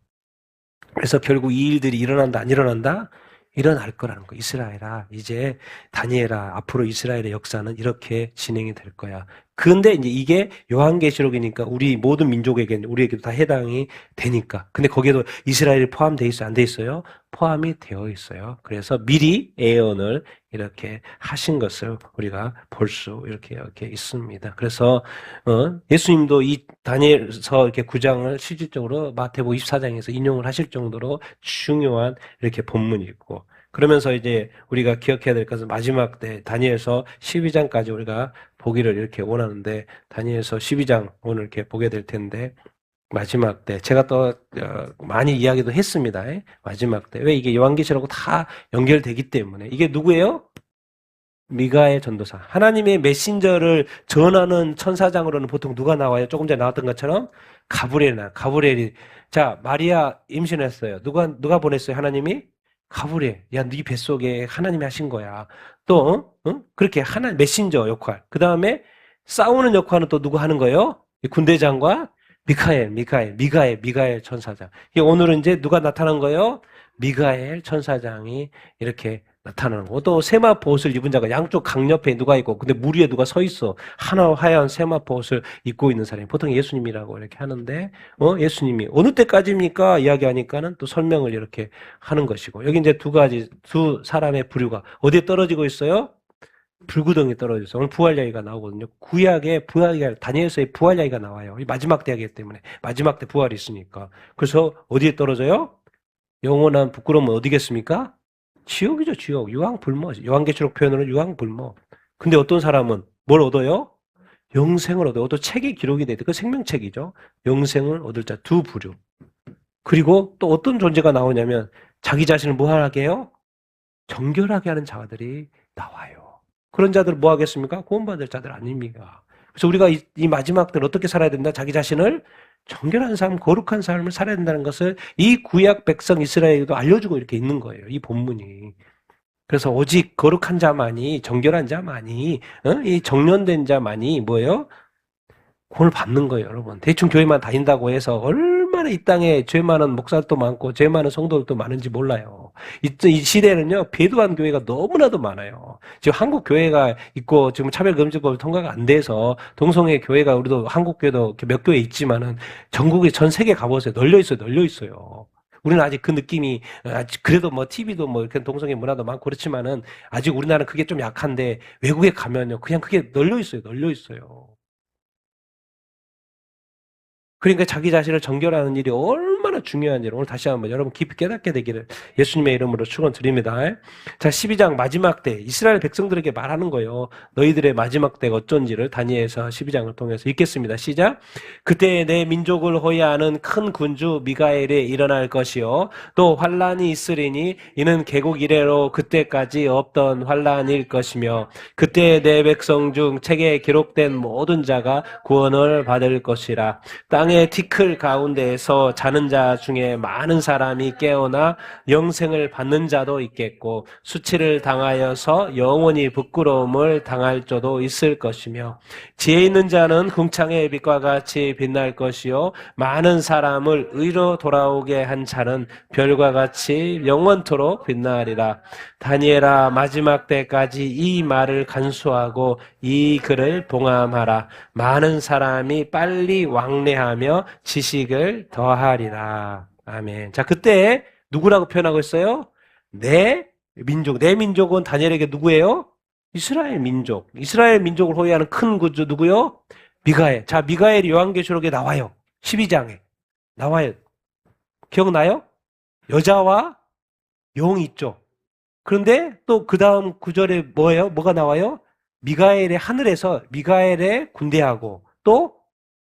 그래서 결국 이 일들이 일어난다 안 일어난다? 일어날 거라는 거. 이스라엘아, 이제 다니엘아, 앞으로 이스라엘의 역사는 이렇게 진행이 될 거야. 그런데 이제 이게 요한계시록이니까 우리 모든 민족에게 우리에게도 다 해당이 되니까. 근데 거기에도 이스라엘이 포함되어 있어요? 안 돼 있어요? 포함이 되어 있어요. 그래서 미리 예언을 이렇게 하신 것을 우리가 볼 수 이렇게 있습니다. 그래서 예수님도 이 다니엘서 이렇게 9장을 실질적으로 마태복음 24장에서 인용을 하실 정도로 중요한 이렇게 본문이 있고 그러면서 이제 우리가 기억해야 될 것은 마지막 때 다니엘서 12장까지 우리가 보기를 이렇게 원하는데 다니엘서 12장 오늘 이렇게 보게 될 텐데 마지막 때 제가 또 많이 이야기도 했습니다. 마지막 때 왜 이게 요한계시록하고 다 연결되기 때문에 이게 누구예요? 미가엘 전도사. 하나님의 메신저를 전하는 천사장으로는 보통 누가 나와요? 조금 전에 나왔던 것처럼 가브리엘이 자 마리아 임신했어요. 누가 보냈어요? 하나님이? 가브리엘. 야, 네 뱃속에 하나님이 하신 거야. 또 그렇게 메신저 역할. 그 다음에 싸우는 역할은 또 누구 하는 거예요? 군대장과 미가엘 천사장. 오늘은 이제 누가 나타난 거예요? 미가엘 천사장이 이렇게 나타나는 거고 또 세마포 옷을 입은 자가 양쪽 강 옆에 누가 있고 근데 물 위에 누가 서 있어. 하나 하얀 세마포 옷을 입고 있는 사람이 보통 예수님이라고 이렇게 하는데 예수님이 어느 때까지입니까? 이야기하니까는 또 설명을 이렇게 하는 것이고 여기 이제 두 사람의 부류가 어디에 떨어지고 있어요? 불구덩이에 떨어져 있어요. 오늘 부활 이야기가 나오거든요. 구약의 부활 이야기, 다니엘서의 부활 이야기가 나와요. 마지막 때 이야기이기 때문에 마지막 때 부활이 있으니까. 그래서 어디에 떨어져요? 영원한 부끄러움은 어디겠습니까? 지옥이죠, 지옥. 유황불모. 요한계시록 표현으로 유황불모. 근데 어떤 사람은 뭘 얻어요? 영생을 얻어요. 또 책에 기록이 돼. 그 생명책이죠. 영생을 얻을 자 두 부류. 그리고 또 어떤 존재가 나오냐면 자기 자신을 뭐하게 해요? 정결하게 하는 자들이 나와요. 그런 자들은 뭐 하겠습니까? 구원받을 자들 아닙니까? 그래서 우리가 이 마지막 때는 어떻게 살아야 된다? 자기 자신을 정결한 삶, 거룩한 삶을 살아야 된다는 것을 이 구약 백성 이스라엘에도 알려주고 이렇게 있는 거예요. 이 본문이. 그래서 오직 거룩한 자만이, 정결한 자만이, 이 정련된 자만이 뭐예요? 구원을 받는 거예요, 여러분. 대충 교회만 다닌다고 해서 얼마나 이 땅에 죄 많은 목사도 많고 죄 많은 성도들도 많은지 몰라요. 이 시대는요, 배도한 교회가 너무나도 많아요. 지금 한국 교회가 있고 지금 차별금지법이 통과가 안 돼서 동성애 교회가 우리도 한국 교회도 몇 교회 있지만은 전국에 전 세계 가보세요. 널려 있어요. 우리는 아직 그 느낌이 아직 그래도 뭐 TV도 뭐 이렇게 동성애 문화도 많고 그렇지만은 아직 우리나라는 그게 좀 약한데 외국에 가면요, 그냥 그게 널려 있어요. 그러니까 자기 자신을 정결하는 일이 얼마나 중요한지를 오늘 다시 한번 여러분 깊이 깨닫게 되기를 예수님의 이름으로 축원드립니다. 자, 12장 마지막 때 이스라엘 백성들에게 말하는 거예요. 너희들의 마지막 때가 어쩐지를 다니엘서 12장을 통해서 읽겠습니다. 시작. 그때 내 민족을 호위하는 큰 군주 미가엘이 일어날 것이요 또 환란이 있으리니 이는 개국 이래로 그때까지 없던 환란일 것이며 그때 내 백성 중 책에 기록된 모든 자가 구원을 받을 것이라. 땅의 티끌 가운데에서 자는 자 중에 많은 사람이 깨어나 영생을 받는 자도 있겠고 수치를 당하여서 영원히 부끄러움을 당할 자도 있을 것이며 지혜 있는 자는 궁창의 빛과 같이 빛날 것이요 많은 사람을 의로 돌아오게 한 자는 별과 같이 영원토록 빛나리라. 다니엘아, 마지막 때까지 이 말을 간수하고 이 글을 봉함하라. 많은 사람이 빨리 왕래하며 지식을 더하리라. 아멘. 자, 그때 누구라고 표현하고 있어요? 내 민족은 다니엘에게 누구예요? 이스라엘 민족. 이스라엘 민족을 호위하는 큰 구주 누구요? 미가엘. 자, 미가엘이 요한계시록에 나와요. 12장에. 나와요. 기억나요? 여자와 영이 있죠. 그런데 또 그 다음 구절에 뭐예요? 뭐가 나와요? 미가엘의 하늘에서 미가엘의 군대하고 또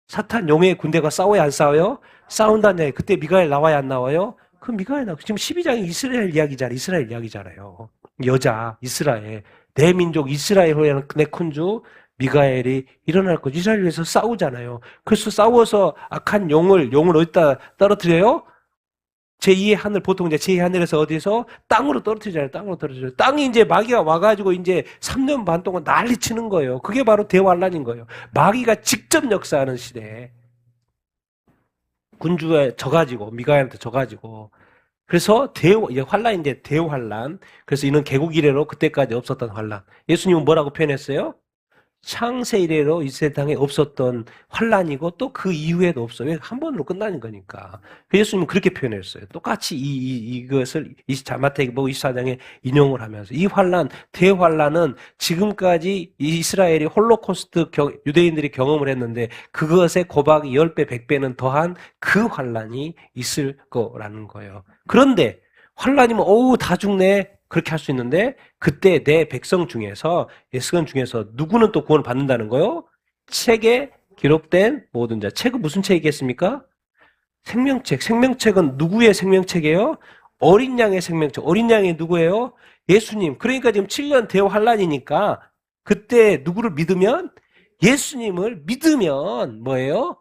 사탄 용의 군대가 싸워야 안 싸워요? 싸운다네. 그때 미가엘 나와야 안 나와요? 그 미가엘 나와. 지금 12장이 이스라엘 이야기잖아요. 이스라엘 이야기잖아요. 여자, 이스라엘. 내 민족 이스라엘 호라는 내 큰 주 미가엘이 일어날 거죠. 이스라엘 위해서 싸우잖아요. 그래서 싸워서 악한 용을 어디다 떨어뜨려요? 제2의 하늘, 보통 이제 제2의 하늘에서 어디서? 땅으로 떨어뜨리잖아요. 땅으로 떨어뜨려요. 땅이 이제 마귀가 와가지고 이제 3년 반 동안 난리 치는 거예요. 그게 바로 대환란인 거예요. 마귀가 직접 역사하는 시대에. 군주에 져가지고, 미가엘한테 져가지고. 그래서 환란인데 대환란. 그래서 이는 개국 이래로 그때까지 없었던 환란. 예수님은 뭐라고 표현했어요? 창세 이래로 이 세상에 없었던 환란이고 또 그 이후에도 없어요. 왜? 한 번으로 끝나는 거니까. 예수님은 그렇게 표현했어요. 똑같이 이것을 마태복음 24장에 인용을 하면서 이 환란, 대환란은 지금까지 이스라엘이 홀로코스트 유대인들이 경험을 했는데 그것의 고박이 10배, 100배는 더한 그 환란이 있을 거라는 거예요. 그런데 환란이면 어우 다 죽네. 그렇게 할 수 있는데 그때 내 백성 중에서 예스건 중에서 누구는 또 구원을 받는다는 거요? 책에 기록된 모든 자. 책은 무슨 책이겠습니까? 생명책. 생명책은 누구의 생명책이에요? 어린 양의 생명책. 어린 양이 누구예요? 예수님. 그러니까 지금 7년 대환란이니까 그때 누구를 믿으면? 예수님을 믿으면 뭐예요?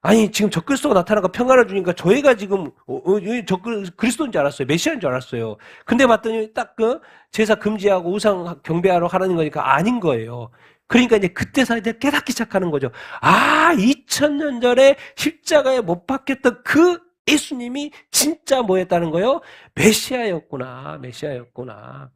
아니 지금 적그리스도가 나타나가 평안을 주니까 저희가 지금 그리스도인 줄 알았어요. 메시아인 줄 알았어요. 근데 봤더니 딱 그 제사 금지하고 우상 경배하러 하라는 거니까 아닌 거예요. 그러니까 이제 그때서 이제 깨닫기 시작하는 거죠. 아, 2000년 전에 십자가에 못 박혔던 그 예수님이 진짜 뭐였다는 거예요? 메시아였구나.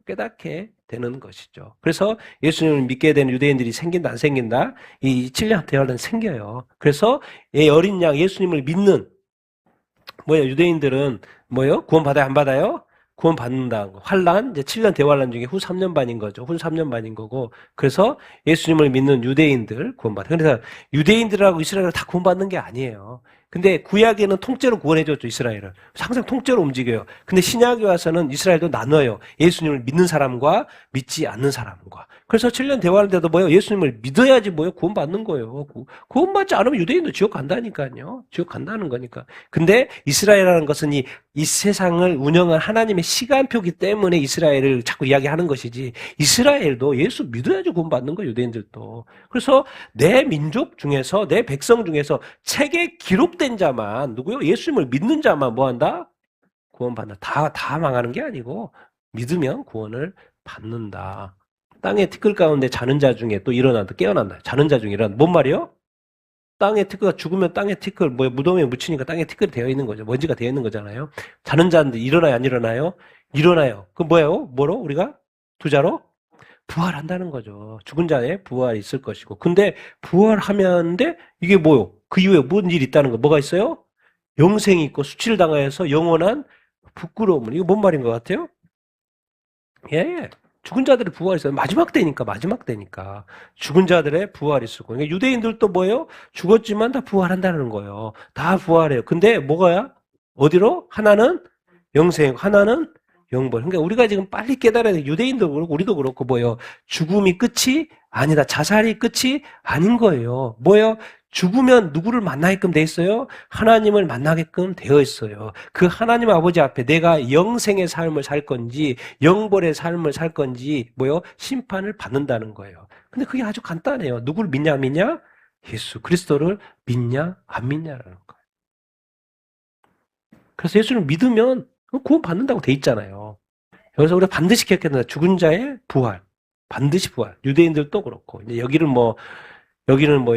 깨닫게 되는 것이죠. 그래서 예수님을 믿게 되는 유대인들이 생긴다, 안 생긴다? 이 7년 대환란 생겨요. 그래서 이 어린 양 예수님을 믿는 유대인들은 구원받아요, 안 받아요? 구원받는다. 환란, 이제 7년 대환란 중에 후 3년 반인 거죠. 후 3년 반인 거고. 그래서 예수님을 믿는 유대인들 구원받아요. 그래서 유대인들하고 이스라엘을 다 구원받는 게 아니에요. 근데 구약에는 통째로 구원해줬죠, 이스라엘을. 항상 통째로 움직여요. 근데 신약에 와서는 이스라엘도 나눠요. 예수님을 믿는 사람과 믿지 않는 사람과. 그래서 7년 대화할 때도 예수님을 믿어야지 구원받는 거예요. 구원받지 않으면 유대인도 지옥 간다니까요. 지옥 간다는 거니까. 근데 이스라엘이라는 것은 이 세상을 운영한 하나님의 시간표기 때문에 이스라엘을 자꾸 이야기하는 것이지, 이스라엘도 예수 믿어야지 구원받는 거예요, 유대인들도. 그래서 내 민족 중에서, 내 백성 중에서 책에 기록된 자만, 누구요? 예수님을 믿는 자만 뭐한다? 구원받는다. 다 망하는 게 아니고 믿으면 구원을 받는다. 땅의 티끌 가운데 자는 자 중에 또 일어난다. 깨어난다. 자는 자 중에 일어난다. 뭔 말이요? 땅의 티끌가 죽으면 땅의 티끌, 무덤에 묻히니까 땅에 티끌이 되어 있는 거죠. 먼지가 되어 있는 거잖아요. 자는 자인데 일어나요, 안 일어나요? 일어나요. 그럼 뭐예요? 우리가? 두자로? 부활한다는 거죠. 죽은 자에 부활이 있을 것이고. 근데 부활하면데 이게 뭐요? 그 이후에 무슨 일이 있다는 거. 뭐가 있어요? 영생이 있고 수치를 당하여서 영원한 부끄러움을. 이거 뭔 말인 것 같아요? 예. 죽은 자들의 부활이 있어요. 마지막 때니까. 죽은 자들의 부활이 있을 거예요. 그러니까 유대인들도 뭐예요? 죽었지만 다 부활한다는 거예요. 다 부활해요. 근데 뭐가야? 어디로? 하나는 영생, 하나는 영벌. 그러니까 우리가 지금 빨리 깨달아야 돼. 유대인도 그렇고 우리도 그렇고 죽음이 끝이 아니다. 자살이 끝이 아닌 거예요. 죽으면 누구를 만나게끔 돼 있어요? 하나님을 만나게끔 되어 있어요. 그 하나님 아버지 앞에 내가 영생의 삶을 살 건지 영벌의 삶을 살 건지 심판을 받는다는 거예요. 근데 그게 아주 간단해요. 누구를 믿냐 안 믿냐? 예수 그리스도를 믿냐 안 믿냐라는 거예요. 그래서 예수를 믿으면 구원 받는다고 돼 있잖아요. 여기서 우리가 반드시 기억해야 된다. 죽은 자의 부활. 반드시 부활. 유대인들도 그렇고. 이제 여기는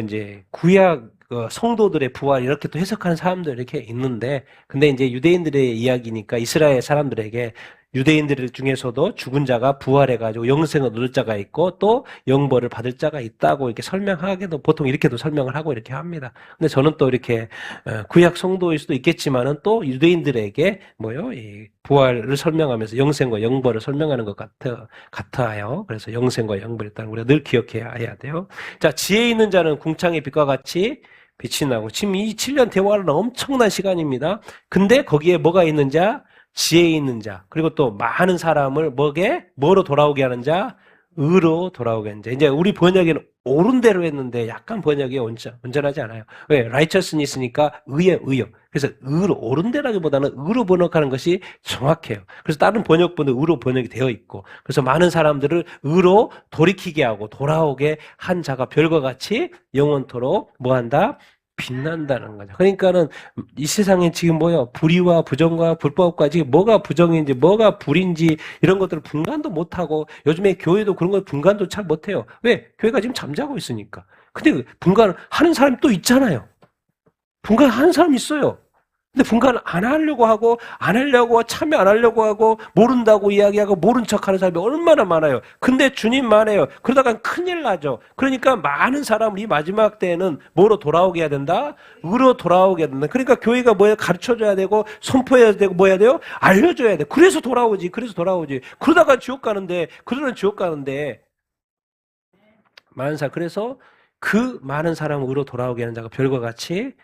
이제 구약 성도들의 부활 이렇게 또 해석하는 사람들 이렇게 있는데, 근데 이제 유대인들의 이야기니까 이스라엘 사람들에게 유대인들 중에서도 죽은 자가 부활해가지고 영생을 얻을 자가 있고 또 영벌을 받을 자가 있다고 이렇게 설명하기도 보통 이렇게도 설명을 하고 이렇게 합니다. 근데 저는 또 이렇게 구약 성도일 수도 있겠지만은 또 유대인들에게 뭐요? 이 부활을 설명하면서 영생과 영벌을 설명하는 것 같아요. 그래서 영생과 영벌이 있다는 우리가 늘 기억해야 돼요. 자, 지혜 있는 자는 궁창의 빛과 같이 빛이 나고 지금 이 7년 대화는 엄청난 시간입니다. 근데 거기에 뭐가 있는 자? 지혜 있는 자. 그리고 또 많은 사람을 뭐로 돌아오게 하는 자? 의로 돌아오게 하는 자. 이제 우리 번역에는 옳은 대로 했는데 약간 번역이 온전하지 않아요. 왜? righteousness니까 의요. 그래서 의로 옳은 대라기보다는 의로 번역하는 것이 정확해요. 그래서 다른 번역본은 의로 번역이 되어 있고 그래서 많은 사람들을 의로 돌이키게 하고 돌아오게 한 자가 별과 같이 영원토록 뭐한다? 빛난다는 거죠. 그러니까는 이 세상에 지금 불의와 부정과 불법과 지금 뭐가 부정인지 뭐가 불인지 이런 것들을 분간도 못하고 요즘에 교회도 그런 걸 분간도 잘 못해요. 왜? 교회가 지금 잠자고 있으니까. 근데 분간하는 사람이 또 있잖아요. 분간하는 사람이 있어요. 근데 분간을 안 하려고 참여 안 하려고 하고 모른다고 이야기하고 모른 척하는 사람이 얼마나 많아요. 근데 주님만 해요. 그러다가 큰일 나죠. 그러니까 많은 사람을 이 마지막 때에는 뭐로 돌아오게 해야 된다? 의로 돌아오게 해야 된다. 그러니까 교회가 가르쳐줘야 되고 선포해야 되고 뭐 해야 돼요? 알려줘야 돼. 그래서 돌아오지. 그러다가 그러는 지옥 가는데 많은 사람 그래서 그 많은 사람을 의로 돌아오게 하는 자가 별과 같이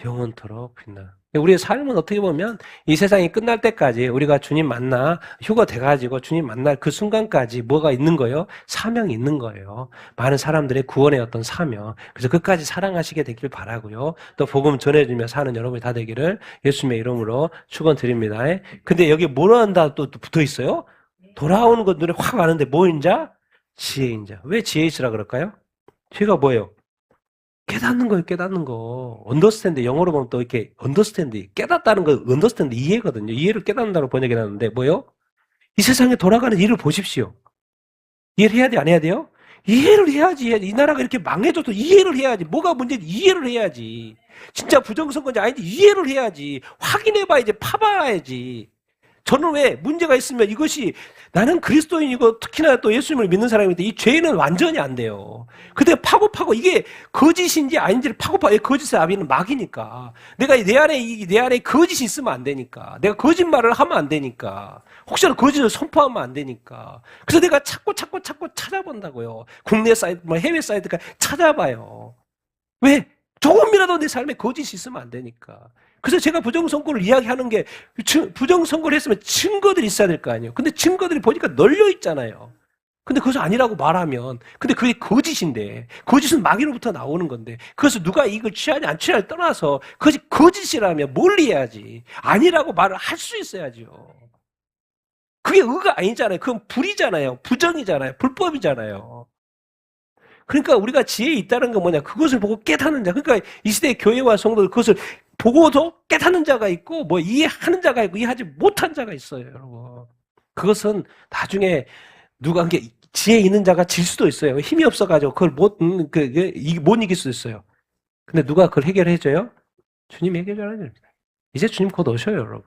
영원토록 빛나. 우리의 삶은 어떻게 보면 이 세상이 끝날 때까지 우리가 주님 만나 휴가 돼가지고 주님 만날 그 순간까지 뭐가 있는 거예요? 사명이 있는 거예요. 많은 사람들의 구원의 어떤 사명. 그래서 끝까지 사랑하시게 되길 바라고요. 또 복음 전해주며 사는 여러분이 다 되기를 예수님의 이름으로 축원드립니다. 근데 여기 뭐로 한다 또 붙어 있어요? 돌아오는 것 눈에 확 아는데 뭐인 자? 지혜인 자. 왜 지혜 있으라 그럴까요? 지혜가 뭐예요? 깨닫는 거예요, 깨닫는 거. 언더스탠드, 영어로 보면 또 이렇게 언더스탠드, 깨닫다는 거, 언더스탠드 이해거든요. 이해를 깨닫는다고 번역해 놨는데, 뭐요? 이 세상에 돌아가는 일을 보십시오. 이해를 해야 돼, 안 해야 돼요? 이해를 해야지. 이 나라가 이렇게 망해져도 이해를 해야지. 뭐가 문제인지 이해를 해야지. 진짜 부정선거인지 아닌지 이해를 해야지. 확인해봐야지, 파봐야지. 저는 왜 문제가 있으면 이것이 나는 그리스도인이고 특히나 또 예수님을 믿는 사람인데 이 죄는 완전히 안 돼요. 근데 파고 이게 거짓인지 아닌지를 파고 거짓의 아비는 막이니까. 내가 내 안에 거짓이 있으면 안 되니까. 내가 거짓말을 하면 안 되니까. 혹시나 거짓을 선포하면 안 되니까. 그래서 내가 자꾸 찾아본다고요. 국내 사이트, 해외 사이트까지 찾아봐요. 왜? 조금이라도 내 삶에 거짓이 있으면 안 되니까. 그래서 제가 부정선거를 이야기하는 게 부정선거를 했으면 증거들이 있어야 될 거 아니에요. 근데 증거들이 보니까 널려 있잖아요. 근데 그것을 아니라고 말하면 근데 그게 거짓인데 거짓은 마귀로부터 나오는 건데 그래서 누가 이걸 취하냐 안 취하냐를 떠나서 그것이 거짓이라면 뭘 해야지. 아니라고 말을 할 수 있어야죠. 그게 의가 아니잖아요. 그건 불이잖아요. 부정이잖아요. 불법이잖아요. 그러니까 우리가 지혜에 있다는 건 뭐냐? 그것을 보고 깨닫는 자. 그러니까 이 시대의 교회와 성도들 그것을 보고도 깨닫는 자가 있고 뭐 이해하는 자가 있고 이해하지 못한 자가 있어요, 여러분. 그것은 나중에 누가 게 지혜 있는 자가 질 수도 있어요. 힘이 없어가지고 그걸 못 이길 수도 있어요. 근데 누가 그걸 해결해줘요? 주님이 해결해줘야 됩니다. 이제 주님 곧 오셔요, 여러분.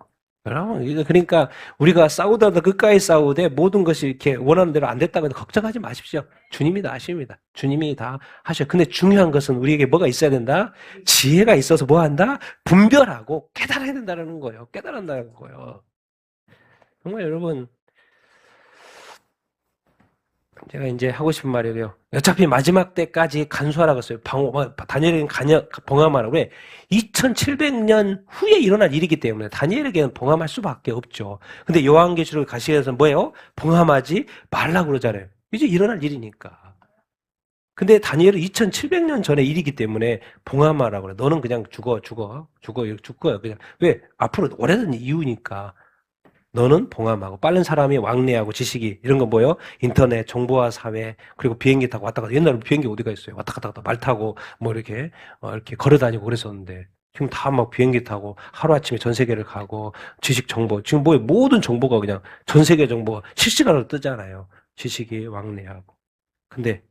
그러니까 우리가 싸우다가 끝까지 싸우되 모든 것이 이렇게 원하는 대로 안 됐다고 해도 걱정하지 마십시오. 주님이 다 하십니다. 주님이 다 하셔요. 근데 중요한 것은 우리에게 뭐가 있어야 된다? 지혜가 있어서 뭐 한다? 분별하고 깨달아야 된다는 거예요. 깨달은다는 거예요. 정말 여러분, 제가 이제 하고 싶은 말이에요. 어차피 마지막 때까지 간수하라고 했어요. 다니엘에게는 봉함하라고. 왜? 2700년 후에 일어날 일이기 때문에 다니엘에게는 봉함할 수밖에 없죠. 근데 요한계시록 가시에서 뭐예요? 봉함하지 말라고 그러잖아요. 이제 일어날 일이니까. 근데 다니엘은 2700년 전에 일이기 때문에 봉함하라고 그래. 너는 그냥 죽어. 그냥. 왜? 앞으로 오래된 이유니까. 너는 봉함하고 빠른 사람이 왕래하고 지식이 이런 건 뭐예요? 인터넷, 정보화 사회 그리고 비행기 타고 왔다 갔다 옛날에 비행기 어디가 있어요? 왔다 갔다 말 타고 뭐 이렇게 걸어 다니고 그랬었는데 지금 다 막 비행기 타고 하루아침에 전 세계를 가고 지식 정보 지금 뭐 모든 정보가 그냥 전 세계 정보가 실시간으로 뜨잖아요. 지식이 왕래하고 근데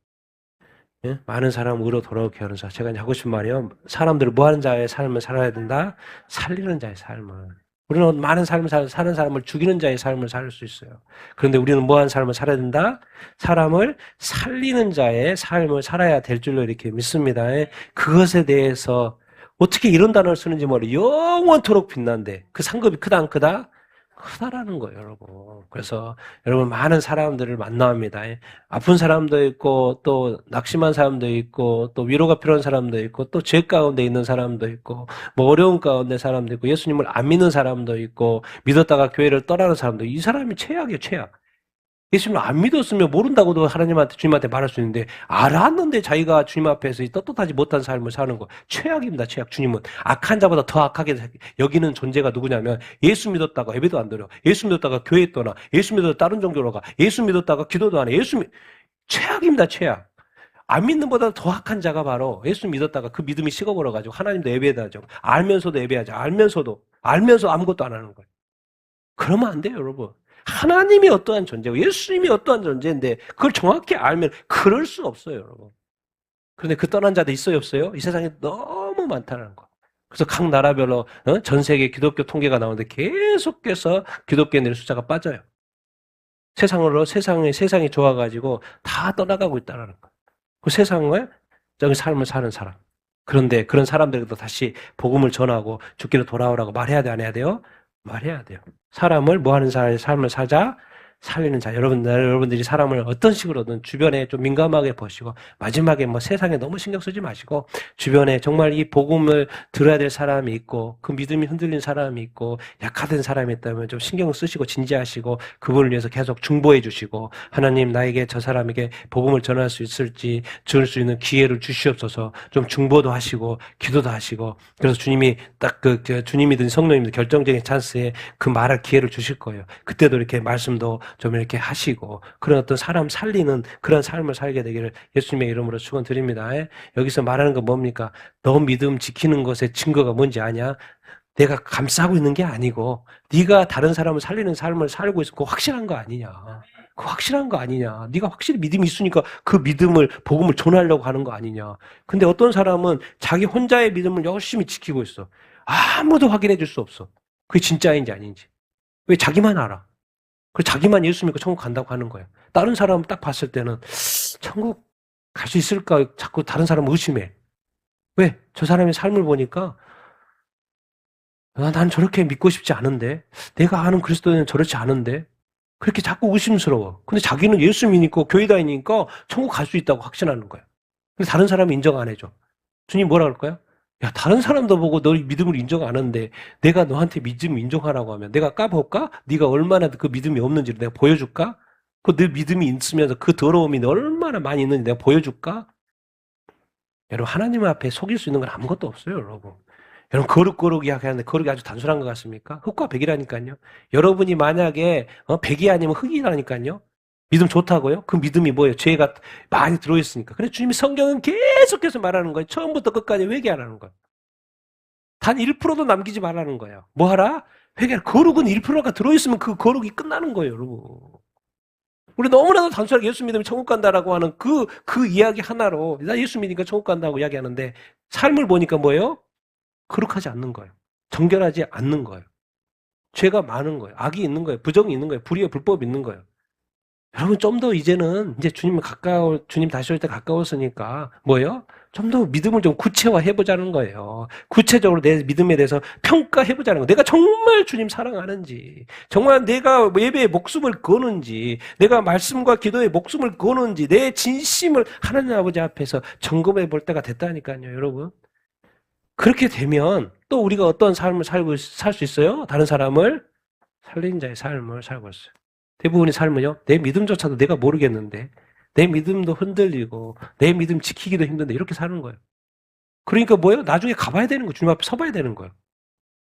많은 사람 의로 돌아오게 하는 자 제가 이제 하고 싶은 말이요. 사람들을 뭐 하는 자의 삶을 살아야 된다? 살리는 자의 삶을 우리는 많은 삶을 사는 사람을 죽이는 자의 삶을 살 수 있어요. 그런데 우리는 뭐하는 삶을 살아야 된다? 사람을 살리는 자의 삶을 살아야 될 줄로 이렇게 믿습니다. 그것에 대해서 어떻게 이런 단어를 쓰는지 모르 영원토록 빛난데 그 상급이 크다 안 크다? 크다라는 거예요, 여러분. 그래서 여러분 많은 사람들을 만납니다. 아픈 사람도 있고 또 낙심한 사람도 있고 또 위로가 필요한 사람도 있고 또 죄 가운데 있는 사람도 있고 뭐 어려운 가운데 사람도 있고 예수님을 안 믿는 사람도 있고 믿었다가 교회를 떠나는 사람도 있고 이 사람이 최악이에요, 최악. 예수님을 안 믿었으면 모른다고도 하나님한테 주님한테 말할 수 있는데 알았는데 자기가 주님 앞에서 이 떳떳하지 못한 삶을 사는 거 최악입니다. 최악. 주님은 악한 자보다 더 악하게 여기는 존재가 누구냐면 예수 믿었다가 예배도 안 드려. 예수 믿었다가 교회 떠나. 예수 믿었다가 다른 종교로 가. 예수 믿었다가 기도도 안 해. 최악입니다. 최악. 안 믿는 보다 더 악한 자가 바로 예수 믿었다가 그 믿음이 식어버려가지고 하나님도 예배하죠. 알면서도 예배하죠. 알면서 아무것도 안 하는 거예요. 그러면 안 돼요, 여러분. 하나님이 어떠한 존재고 예수님이 어떠한 존재인데 그걸 정확히 알면 그럴 수 없어요, 여러분. 그런데 그 떠난 자도 있어요, 없어요? 이 세상에 너무 많다는 거. 그래서 각 나라별로 전 세계 기독교 통계가 나오는데 계속해서 기독교인들의 숫자가 빠져요. 세상이 좋아가지고 다 떠나가고 있다는 거. 그 세상을 저기 삶을 사는 사람. 그런데 그런 사람들에게도 다시 복음을 전하고 죽기로 돌아오라고 말해야 돼, 안 해야 돼요? 말해야 돼요. 사람을 뭐 하는 삶을 사자? 살리는 자. 여러분들이 사람을 어떤 식으로든 주변에 좀 민감하게 보시고, 마지막에 뭐 세상에 너무 신경 쓰지 마시고, 주변에 정말 이 복음을 들어야 될 사람이 있고, 그 믿음이 흔들린 사람이 있고, 약화된 사람이 있다면 좀 신경 쓰시고, 진지하시고, 그분을 위해서 계속 중보해 주시고, 하나님 나에게 저 사람에게 복음을 전할 수 있을지, 줄 수 있는 기회를 주시옵소서, 좀 중보도 하시고, 기도도 하시고, 그래서 주님이 딱 주님이든 성령님이든 결정적인 찬스에 그 말할 기회를 주실 거예요. 그때도 이렇게 말씀도 좀 이렇게 하시고 그런 어떤 사람 살리는 그런 삶을 살게 되기를 예수님의 이름으로 축원드립니다. 여기서 말하는 건 뭡니까? 너 믿음 지키는 것의 증거가 뭔지 아냐? 내가 감싸고 있는 게 아니고 네가 다른 사람을 살리는 삶을 살고 있어. 그거 확실한 거 아니냐? 그거 확실한 거 아니냐? 네가 확실히 믿음이 있으니까 그 믿음을 복음을 전하려고 하는 거 아니냐? 근데 어떤 사람은 자기 혼자의 믿음을 열심히 지키고 있어. 아무도 확인해 줄 수 없어. 그게 진짜인지 아닌지. 왜 자기만 알아? 그리고 자기만 예수 믿고 천국 간다고 하는 거예요. 다른 사람 딱 봤을 때는 천국 갈 수 있을까? 자꾸 다른 사람 의심해. 왜? 저 사람의 삶을 보니까 난 저렇게 믿고 싶지 않은데 내가 아는 그리스도는 저렇지 않은데 그렇게 자꾸 의심스러워. 근데 자기는 예수 믿고 교회 다니니까 천국 갈 수 있다고 확신하는 거예요. 근데 다른 사람은 인정 안 해줘. 주님 뭐라 그럴까요? 야, 다른 사람도 보고 너 믿음을 인정 안 하는데 내가 너한테 믿음을 인정하라고 하면 내가 까볼까? 네가 얼마나 그 믿음이 없는지를 내가 보여줄까? 그 너 믿음이 있으면서 그 더러움이 얼마나 많이 있는지 내가 보여줄까? 여러분 하나님 앞에 속일 수 있는 건 아무것도 없어요, 여러분. 여러분 거룩 이야기하는데 거룩이 아주 단순한 것 같습니까? 흙과 백이라니까요. 여러분이 만약에 백이 아니면 흙이라니까요. 믿음 좋다고요? 그 믿음이 뭐예요? 죄가 많이 들어있으니까. 그래서 주님이 성경은 계속해서 말하는 거예요. 처음부터 끝까지 회개하라는 거예요. 단 1%도 남기지 말라는 거예요. 뭐 하라? 회개하라. 거룩은 1%가 들어있으면 그 거룩이 끝나는 거예요, 여러분. 우리 너무나도 단순하게 예수 믿으면 천국 간다라고 하는 그 이야기 하나로 나 예수 믿으니까 천국 간다고 이야기하는데 삶을 보니까 뭐예요? 거룩하지 않는 거예요. 정결하지 않는 거예요. 죄가 많은 거예요. 악이 있는 거예요. 부정이 있는 거예요. 불의와 불법이 있는 거예요. 여러분 좀 더 이제는 이제 주님 다시 올 때 가까웠으니까 뭐예요? 좀 더 믿음을 좀 구체화해 보자는 거예요. 구체적으로 내 믿음에 대해서 평가해 보자는 거예요. 내가 정말 주님 사랑하는지, 정말 내가 예배에 목숨을 거는지, 내가 말씀과 기도에 목숨을 거는지, 내 진심을 하나님 아버지 앞에서 점검해 볼 때가 됐다니까요, 여러분. 그렇게 되면 또 우리가 어떤 삶을 살 수 있어요? 다른 사람을 살린 자의 삶을 살고 있어요. 대부분의 삶은요, 내 믿음조차도 내가 모르겠는데, 내 믿음도 흔들리고, 내 믿음 지키기도 힘든데, 이렇게 사는 거예요. 그러니까 뭐예요? 나중에 가봐야 되는 거예요. 주님 앞에 서봐야 되는 거예요.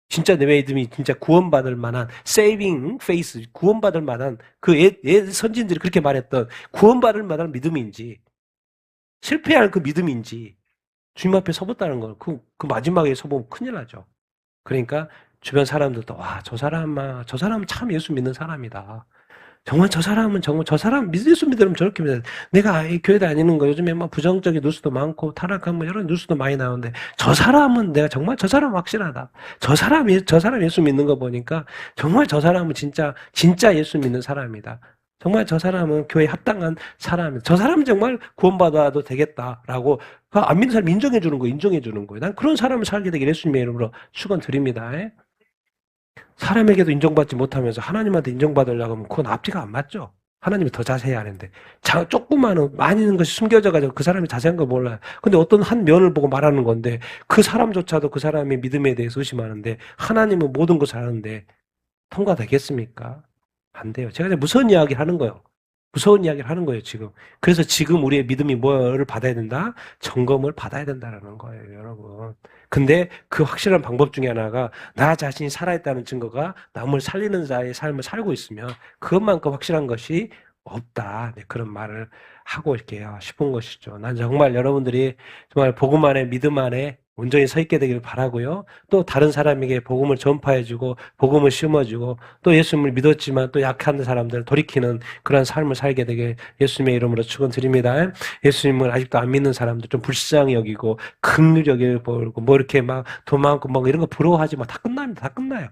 진짜 내 믿음이 진짜 구원받을 만한, saving faith, 구원받을 만한, 그 선진들이 그렇게 말했던, 구원받을 만한 믿음인지, 실패할 그 믿음인지, 주님 앞에 서봤다는 거, 그 마지막에 서보면 큰일 나죠. 그러니까, 주변 사람들도, 와, 저 사람은 참 예수 믿는 사람이다. 정말 저 사람은 정말 저 사람 예수 믿으면 저렇게 믿어야 돼. 내가 이 교회 다니는 거 요즘에 막 부정적인 뉴스도 많고 타락한 뭐 이런 뉴스도 많이 나오는데 저 사람은 내가 정말 저 사람 확실하다. 저 사람 예수 믿는 거 보니까 정말 저 사람은 진짜 예수 믿는 사람이다. 정말 저 사람은 교회에 합당한 사람이다. 저 사람은 정말 구원받아도 되겠다라고 안 믿는 사람 인정해 주는 거 인정해 주는 거예요. 난 그런 사람을 살게 되길 예수님의 이름으로 축원드립니다. 사람에게도 인정받지 못하면서 하나님한테 인정받으려고 하면 그건 앞뒤가 안 맞죠. 하나님이 더 자세히 하는데 조그마한 많이 있는 것이 숨겨져가지고 그 사람이 자세한 걸 몰라요. 근데 어떤 한 면을 보고 말하는 건데 그 사람조차도 그 사람의 믿음에 대해서 의심하는데 하나님은 모든 것을 아는데 통과되겠습니까? 안 돼요. 제가 무서운 이야기를 하는 거예요. 무서운 이야기를 하는 거예요, 지금. 그래서 지금 우리의 믿음이 뭐를 받아야 된다? 점검을 받아야 된다는 거예요, 여러분. 근데 그 확실한 방법 중에 하나가 나 자신이 살아있다는 증거가 남을 살리는 자의 삶을 살고 있으면 그것만큼 확실한 것이 없다. 네, 그런 말을 하고 이렇게 싶은 것이죠. 난 정말 여러분들이 정말 복음 안에 믿음 안에 온전히 서 있게 되길 바라고요. 또 다른 사람에게 복음을 전파해주고 복음을 심어주고 또 예수님을 믿었지만 또 약한 사람들 돌이키는 그런 삶을 살게 되게 예수님의 이름으로 축원드립니다. 예수님을 아직도 안 믿는 사람들 좀 불쌍히 여기고 긍휼하게 보고 뭐 이렇게 막 돈 많고 뭐 이런 거 부러워하지 마. 다 끝납니다. 다 끝나요.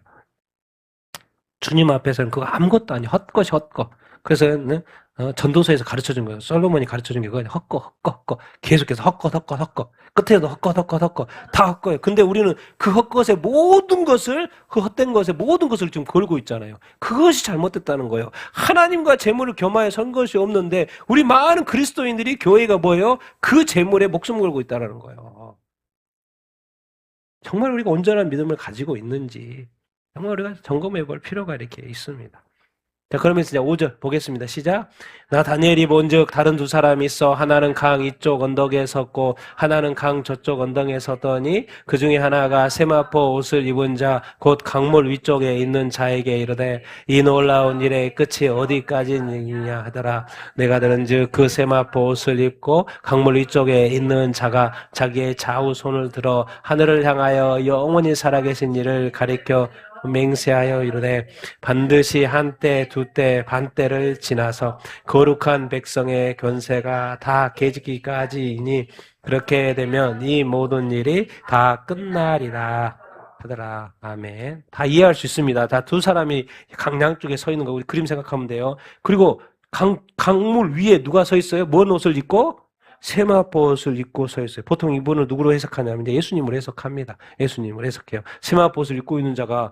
주님 앞에서는 그거 아무것도 아니에요. 헛것이 헛것. 그래서 전도서에서 가르쳐준 거예요. 솔로몬이 가르쳐준 게 그거예요. 헛것. 계속해서 헛것. 끝에도 헛것. 다 헛거예요. 근데 우리는 그 헛것의 모든 것을, 그 헛된 것의 모든 것을 지금 걸고 있잖아요. 그것이 잘못됐다는 거예요. 하나님과 재물을 겸하여 선 것이 없는데, 우리 많은 그리스도인들이 교회가 뭐예요? 그 재물에 목숨 걸고 있다는 거예요. 정말 우리가 온전한 믿음을 가지고 있는지, 정말 우리가 점검해 볼 필요가 이렇게 있습니다. 자, 그러면 이제 5절 보겠습니다. 시작. 나 다니엘이 본즉 다른 두 사람이 있어 하나는 강 이쪽 언덕에 섰고 하나는 강 저쪽 언덕에 섰더니 그 중에 하나가 세마포 옷을 입은 자 곧 강물 위쪽에 있는 자에게 이르되 이 놀라운 일의 끝이 어디까지냐 하더라. 내가 들은즉 그 세마포 옷을 입고 강물 위쪽에 있는 자가 자기의 좌우 손을 들어 하늘을 향하여 영원히 살아계신 이를 가리켜 맹세하여 이르되 반드시 한때 두때 반때를 지나서 거룩한 백성의 권세가 다 깨지기까지이니 그렇게 되면 이 모든 일이 다 끝나리라 하더라. 아멘. 다 이해할 수 있습니다. 다 두 사람이 강 양쪽에 서 있는 거 우리 그림 생각하면 돼요. 그리고 강물 위에 누가 서 있어요? 뭔 옷을 입고? 세마포옷을 입고 서 있어요. 보통 이분을 누구로 해석하냐면 이제 예수님으로 해석합니다. 예수님을 해석해요. 세마포옷을 입고 있는 자가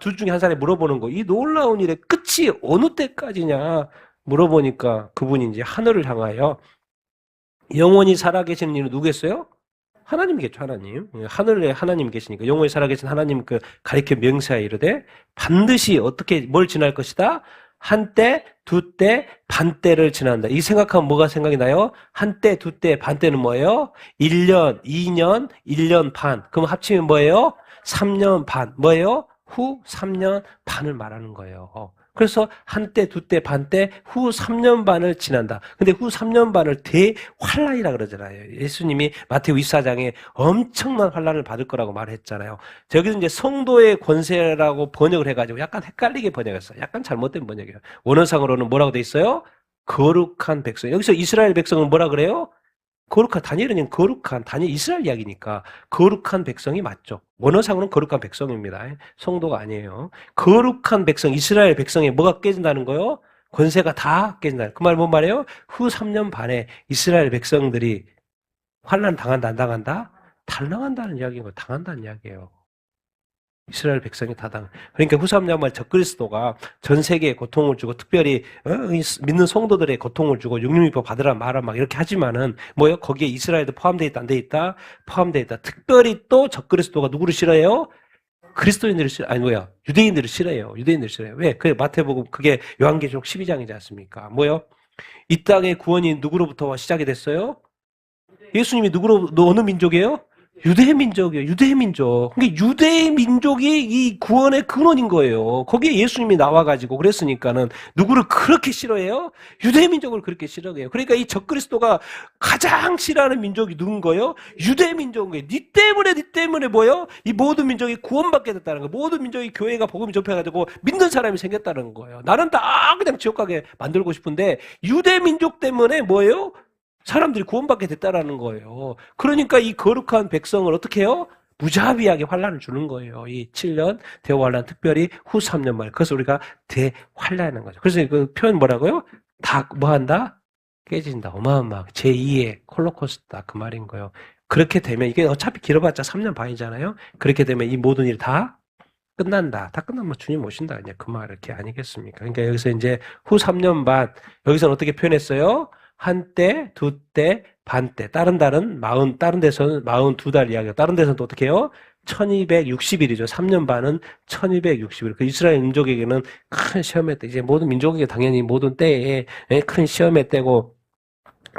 둘 중에 한 사람이 물어보는 거. 이 놀라운 일의 끝이 어느 때까지냐 물어보니까 그분이 이제 하늘을 향하여 영원히 살아계시는 이는 누구겠어요? 하나님이겠죠, 하나님. 하늘에 하나님 계시니까 영원히 살아계신 하나님 그 가리켜 명세하여 이르되 반드시 어떻게 뭘 지날 것이다? 한때, 두때, 반때를 지난다. 이 생각하면 뭐가 생각이 나요? 한때, 두때, 반때는 뭐예요? 1년, 2년, 1년 반. 그럼 합치면 뭐예요? 3년 반. 뭐예요? 후 3년 반을 말하는 거예요. 그래서 한때, 두때, 반때, 후 3년 반을 지난다. 근데 후 3년 반을 대환란이라 그러잖아요. 예수님이 마태오 24장에 엄청난 환란을 받을 거라고 말했잖아요. 저기서 이제 성도의 권세라고 번역을 해가지고 약간 헷갈리게 번역했어요. 약간 잘못된 번역이에요. 원어상으로는 뭐라고 돼 있어요? 거룩한 백성. 여기서 이스라엘 백성은 뭐라 그래요? 다니엘은 다니엘 이스라엘 이야기니까 거룩한 백성이 맞죠. 원어상으로는 거룩한 백성입니다. 성도가 아니에요. 거룩한 백성, 이스라엘 백성에 뭐가 깨진다는 거요? 권세가 다 깨진다. 그 말 뭔 말이에요? 후 3년 반에 이스라엘 백성들이 환난 당한다, 안 당한다? 당한다는 이야기인 거, 당한다는 이야기예요. 이스라엘 백성이 다 당. 그러니까 후삼야말 적그리스도가 전 세계에 고통을 주고 특별히 믿는 성도들의 고통을 주고 육류미법 받으라 말아 막 이렇게 하지만은 뭐요? 거기에 이스라엘도 포함되어 있다, 안 돼 있다? 포함되어 있다. 특별히 또 적그리스도가 누구를 싫어해요? 그리스도인들을 유대인들을 싫어해요. 유대인들을 싫어해요. 왜? 그 마태복음 그게 요한계시록 12장이지 않습니까? 뭐요? 이 땅의 구원이 누구로부터 시작이 됐어요? 예수님이 어느 민족이에요? 유대 민족이에요. 유대 민족. 그러니까 유대 민족이 이 구원의 근원인 거예요. 거기에 예수님이 나와가지고 그랬으니까는 누구를 그렇게 싫어해요? 유대 민족을 그렇게 싫어해요. 그러니까 이 적그리스도가 가장 싫어하는 민족이 누군 거예요? 유대 민족인 거예요. 니 때문에 뭐예요? 이 모든 민족이 구원받게 됐다는 거예요. 모든 민족이 교회가 복음이 접해가지고 믿는 사람이 생겼다는 거예요. 나는 다 그냥 지옥 가게 만들고 싶은데 유대 민족 때문에 뭐예요? 사람들이 구원받게 됐다라는 거예요. 그러니까 이 거룩한 백성을 어떻게 해요? 무자비하게 환란을 주는 거예요. 이 7년 대환란, 특별히 후 3년 말. 그래서 우리가 대환란하는 거죠. 그래서 그 표현 뭐라고요? 다 뭐한다? 깨진다. 어마어마하게. 제2의 홀로코스트다. 그 말인 거예요. 그렇게 되면 이게 어차피 길어봤자 3년 반이잖아요. 그렇게 되면 이 모든 일이 다 끝난다. 다 끝나면 주님 오신다. 그냥 그 말 이렇게 아니겠습니까? 그러니까 여기서 이제 후 3년 반. 여기서는 어떻게 표현했어요? 한때, 두때, 반때. 다른 데서는 42달 이야기가. 다른 데서는 또 어떻게 해요? 1260일이죠. 3년 반은 1260일. 그 이스라엘 민족에게는 큰 시험의 때, 이제 모든 민족에게 당연히 모든 때에 큰 시험의 때고,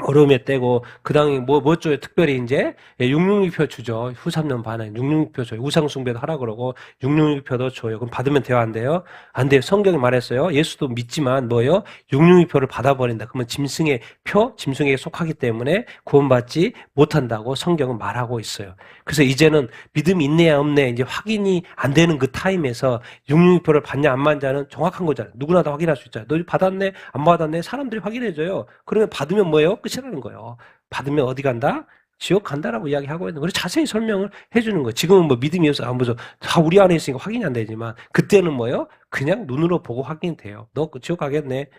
어려움에 떼고 그 다음에 뭐 줘요? 특별히 이제 666표 주죠. 후 3년 반에 666표 줘요. 우상 숭배도 하라 그러고 666표도 줘요. 그럼 받으면 돼요? 안 돼요? 안 돼요. 성경이 말했어요. 예수도 믿지만 뭐요? 666표를 받아버린다. 그러면 짐승의 표, 짐승에게 속하기 때문에 구원받지 못한다고 성경은 말하고 있어요. 그래서 이제는 믿음이 있네야 없네 이제 확인이 안 되는 그 타임에서 666표를 받냐 안 받냐는 정확한 거잖아요. 누구나 다 확인할 수 있잖아요. 너 받았네? 안 받았네? 사람들이 확인해줘요. 그러면 받으면 뭐예요? 끝이라는 거예요. 받으면 어디 간다? 지옥 간다라고 이야기하고 있는 거예요. 자세히 설명을 해주는 거예요. 지금은 뭐 믿음이 없어, 안 보죠. 다 우리 안에 있으니까 확인이 안 되지만, 그때는 뭐예요? 그냥 눈으로 보고 확인이 돼요. 너 지옥 가겠네.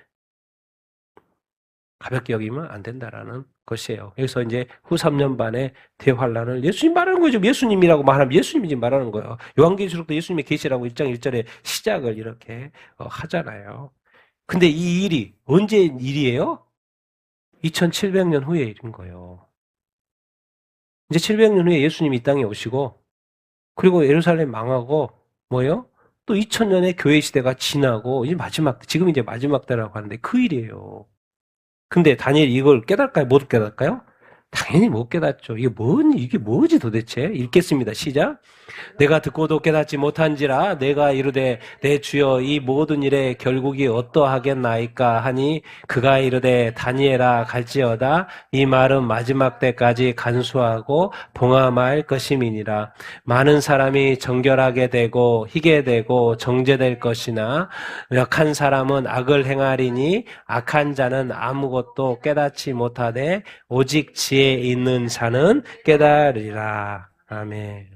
가볍게 여기면 안 된다라는 것이에요. 그래서 이제 후 3년 반의 대환란을 예수님 말하는 거죠. 예수님이라고 말하면 예수님이 지금 말하는 거예요. 요한계시록도 예수님의 계시라고 1장 1절에 시작을 이렇게 하잖아요. 근데 이 일이 언제 일이에요? 2700년 후의 일인 거예요. 이제 700년 후에 예수님이 이 땅에 오시고 그리고 예루살렘 망하고 뭐예요? 또 2000년의 교회 시대가 지나고 이제 마지막 지금 이제 마지막 때라고 하는데 그 일이에요. 근데 다니엘이 이걸 깨달을까요? 못 깨달을까요? 당연히 못 깨닫죠. 이게 뭐지 도대체? 읽겠습니다. 시작. 내가 듣고도 깨닫지 못한지라 내가 이르되 내 주여 이 모든 일의 결국이 어떠하겠나이까 하니 그가 이르되 다니엘아 갈지어다 이 말은 마지막 때까지 간수하고 봉함할 것임이니라. 많은 사람이 정결하게 되고 희게 되고 정죄될 것이나 약한 사람은 악을 행하리니 악한 자는 아무것도 깨닫지 못하되 오직 지혜 있는 자는 깨달으리라. 아멘.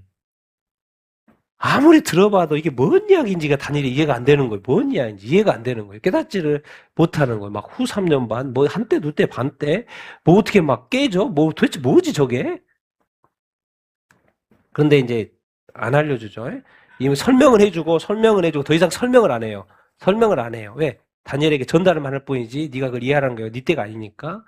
아무리 들어봐도 이게 뭔 이야기인지가 단일히 이해가 안 되는 거예요. 뭔 이야기인지 이해가 안 되는 거예요. 깨닫지를 못하는 거예요. 막 후 3년 반, 뭐 한때, 두때, 반때, 뭐 어떻게 막 깨져? 뭐 도대체 뭐지 저게? 그런데 이제 안 알려주죠. 이미 설명을 해주고 더 이상 설명을 안 해요. 설명을 안 해요. 왜? 다니엘에게 전달만 할 뿐이지 네가 그걸 이해하라는 거예요. 네 때가 아니니까.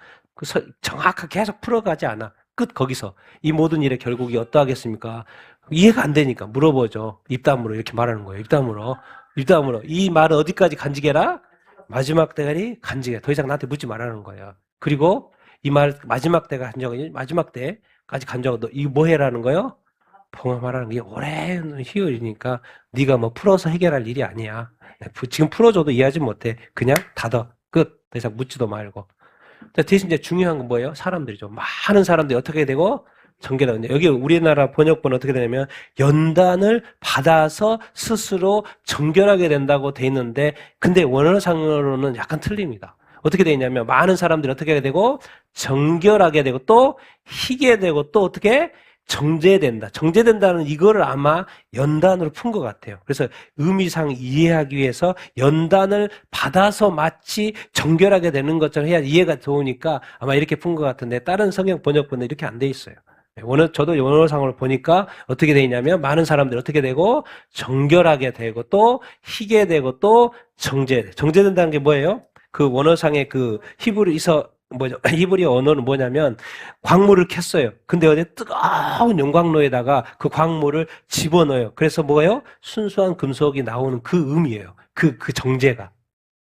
정확하게 계속 풀어가지 않아. 끝 거기서. 이 모든 일의 결국이 어떠하겠습니까? 이해가 안 되니까 물어보죠. 입담으로 이렇게 말하는 거예요. 입담으로. 이 말은 어디까지 간직해라? 마지막 때가 간직해. 더 이상 나한테 묻지 말라는 거예요. 그리고 이 말 마지막 때가 간직이 마지막 때까지 간직하고 너 이거 뭐 해라는 거예요? 봉합하라는 게 오랜 희열이니까 네가 뭐 풀어서 해결할 일이 아니야. 지금 풀어줘도 이해하지 못해. 그냥 닫아. 끝. 더 이상 묻지도 말고. 대신 이제 중요한 건 뭐예요? 사람들이죠. 많은 사람들이 어떻게 되고 전개되는데 여기 우리나라 번역본은 어떻게 되냐면 연단을 받아서 스스로 정결하게 된다고 돼 있는데 근데 원어상으로는 약간 틀립니다. 어떻게 돼 있냐면 많은 사람들이 어떻게 되고 정결하게 되고 또 희게 되고 또 어떻게 정제된다. 정제된다는 이거를 아마 연단으로 푼 것 같아요. 그래서 의미상 이해하기 위해서 연단을 받아서 마치 정결하게 되는 것처럼 해야 이해가 좋으니까 아마 이렇게 푼 것 같은데 다른 성경 번역본은 이렇게 안 돼 있어요. 저도 원어상으로 보니까 어떻게 돼 있냐면 많은 사람들이 어떻게 되고 정결하게 되고 또 희게 되고 또 정제된다는 게 뭐예요? 그 원어상의 그 히브리 언어는 뭐냐면 광물을 캤어요. 근데 어디 뜨거운 용광로에다가 그 광물을 집어넣어요. 그래서 뭐예요? 순수한 금속이 나오는 그 의미예요. 그 정제가.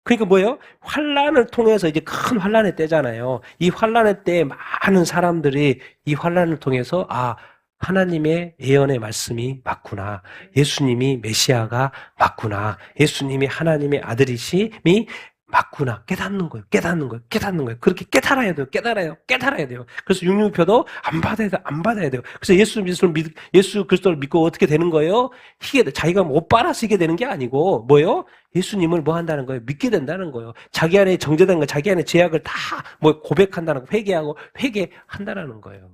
그러니까 뭐예요? 환란을 통해서 이제 큰 환란의 때잖아요. 이 환란의 때에 많은 사람들이 이 환란을 통해서 하나님의 예언의 말씀이 맞구나. 예수님이 메시아가 맞구나. 예수님이 하나님의 아들이심이 맞구나. 깨닫는 거예요. 깨닫는 거예요. 깨닫는 거예요. 그렇게 깨달아야 돼요. 깨달아야 돼요. 그래서 육류표도 안 받아야 돼요. 안 받아야 돼요. 그래서 예수 그리스도를 믿고 어떻게 되는 거예요? 자기가 못 빨아서 이게 되는 게 아니고 뭐예요? 예수님을 뭐 한다는 거예요? 믿게 된다는 거예요. 자기 안에 정죄된 거, 자기 안에 죄악을 다 뭐 고백한다는 거, 회개한다는 거예요.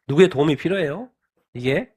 누구의 도움이 필요해요? 이게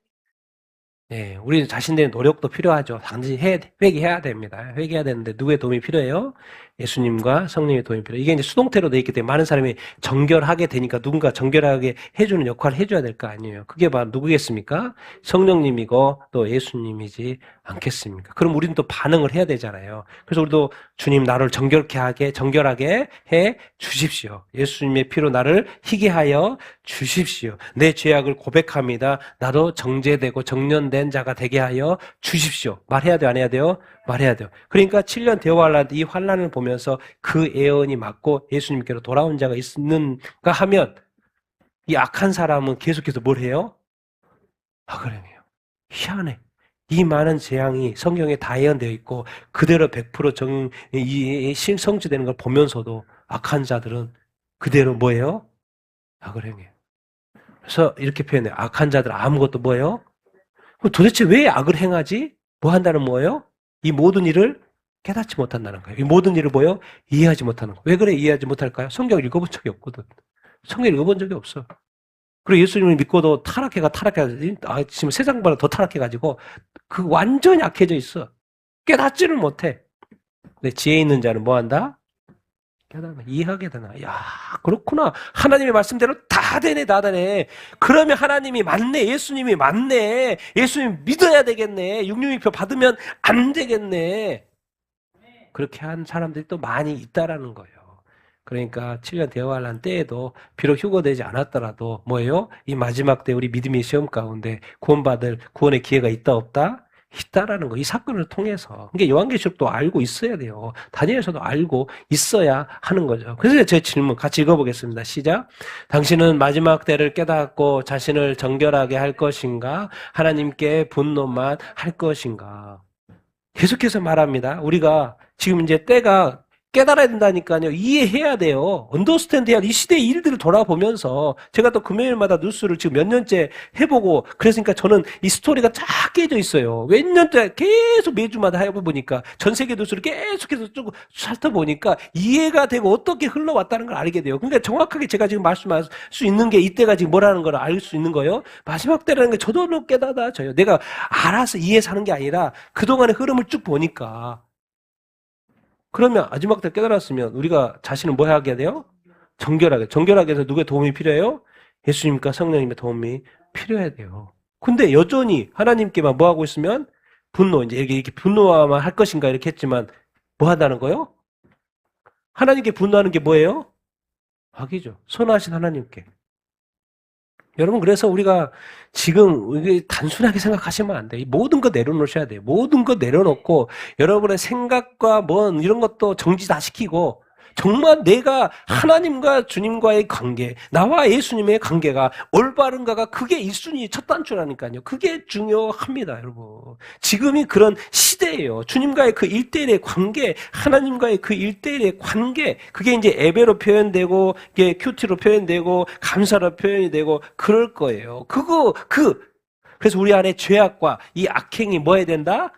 예, 우리 자신들의 노력도 필요하죠. 당연히 회개해야 됩니다. 회개해야 되는데 누구의 도움이 필요해요? 예수님과 성령의 도움이 필요해요. 이게 이제 수동태로 돼 있기 때문에 많은 사람이 정결하게 되니까 누군가 정결하게 해주는 역할을 해줘야 될 거 아니에요. 그게 바로 누구겠습니까? 성령님이고 또 예수님이지 않겠습니까? 그럼 우리는 또 반응을 해야 되잖아요. 그래서 우리도 주님 나를 정결하게 해 주십시오. 예수님의 피로 나를 희게 하여 주십시오. 내 죄악을 고백합니다. 나도 정죄되고 정련된 자가 되게 하여 주십시오. 말해야 돼요? 안 해야 돼요? 말해야 돼요. 그러니까 7년 대환란, 이 환란을 보면서 그 예언이 맞고 예수님께로 돌아온 자가 있는가 하면 이 악한 사람은 계속해서 뭘 해요? 악을 행해요. 희한해. 이 많은 재앙이 성경에 다 예언되어 있고 그대로 100% 성취되는 걸 보면서도 악한 자들은 그대로 뭐예요? 악을 행해요. 그래서 이렇게 표현해요. 악한 자들 아무것도 뭐예요? 도대체 왜 악을 행하지? 뭐 한다는 뭐예요? 이 모든 일을 깨닫지 못한다는 거예요. 이 모든 일을 뭐예요? 이해하지 못하는 거예요. 왜 그래 이해하지 못할까요? 성경을 읽어본 적이 없거든. 성경을 읽어본 적이 없어. 그리고 예수님을 믿고도 지금 세상보다 더 타락해가지고 그 완전히 악해져 있어. 깨닫지를 못해. 근데 지혜 있는 자는 뭐 한다? 깨닫나, 이해하게 되나. 야, 그렇구나. 하나님의 말씀대로 다 되네. 그러면 하나님이 맞네. 예수님이 맞네. 예수님 믿어야 되겠네. 육류의표 받으면 안 되겠네. 그렇게 한 사람들이 또 많이 있다라는 거예요. 그러니까 7년 대환란 때에도 비록 휴거되지 않았더라도 뭐예요? 이 마지막 때 우리 믿음의 시험 가운데 구원의 기회가 있다 없다? 있다라는 거. 이 사건을 통해서. 그러니까 요한계시록도 알고 있어야 돼요. 다니엘서도 알고 있어야 하는 거죠. 그래서 제 질문 같이 읽어보겠습니다. 시작. 당신은 마지막 때를 깨닫고 자신을 정결하게 할 것인가? 하나님께 분노만 할 것인가? 계속해서 말합니다. 우리가 지금 이제 때가 깨달아야 된다니까요. 이해해야 돼요. 언더스탠드 해야 돼. 이 시대의 일들을 돌아보면서 제가 또 금요일마다 뉴스를 지금 몇 년째 해보고 그랬으니까 저는 이 스토리가 쫙 깨져 있어요. 몇 년째 계속 매주마다 해보니까 전 세계 뉴스를 계속해서 쭉 살펴보니까 이해가 되고 어떻게 흘러왔다는 걸 알게 돼요. 그러니까 정확하게 제가 지금 말씀할 수 있는 게 이때가 지금 뭐라는 걸 알 수 있는 거예요. 마지막 때라는 게 저도 깨닫아져요. 내가 알아서 이해해서 하는 게 아니라 그동안의 흐름을 쭉 보니까 그러면 마지막 때 깨달았으면 우리가 자신을 뭐 하게 돼요? 정결하게 해서 누구의 도움이 필요해요? 예수님과 성령님의 도움이 필요해야 돼요. 근데 여전히 하나님께만 뭐 하고 있으면 이제 이렇게 분노만 할 것인가 이렇게 했지만 뭐 한다는 거요? 하나님께 분노하는 게 뭐예요? 악이죠. 선하신 하나님께. 여러분 그래서 우리가 지금 이게 단순하게 생각하시면 안 돼요. 모든 거 내려놓으셔야 돼요. 모든 거 내려놓고 여러분의 생각과 이런 것도 정지 다 시키고 정말 내가 하나님과 주님과의 관계, 나와 예수님의 관계가 올바른가가 그게 1순위 첫 단추라니까요. 그게 중요합니다, 여러분. 지금이 그런 시대예요. 주님과의 그 1대1의 관계, 하나님과의 그 1대1의 관계, 그게 이제 예배로 표현되고, 이게 큐티로 표현되고, 감사로 표현이 되고, 그럴 거예요. 그래서 우리 안에 죄악과 이 악행이 뭐 해야 된다?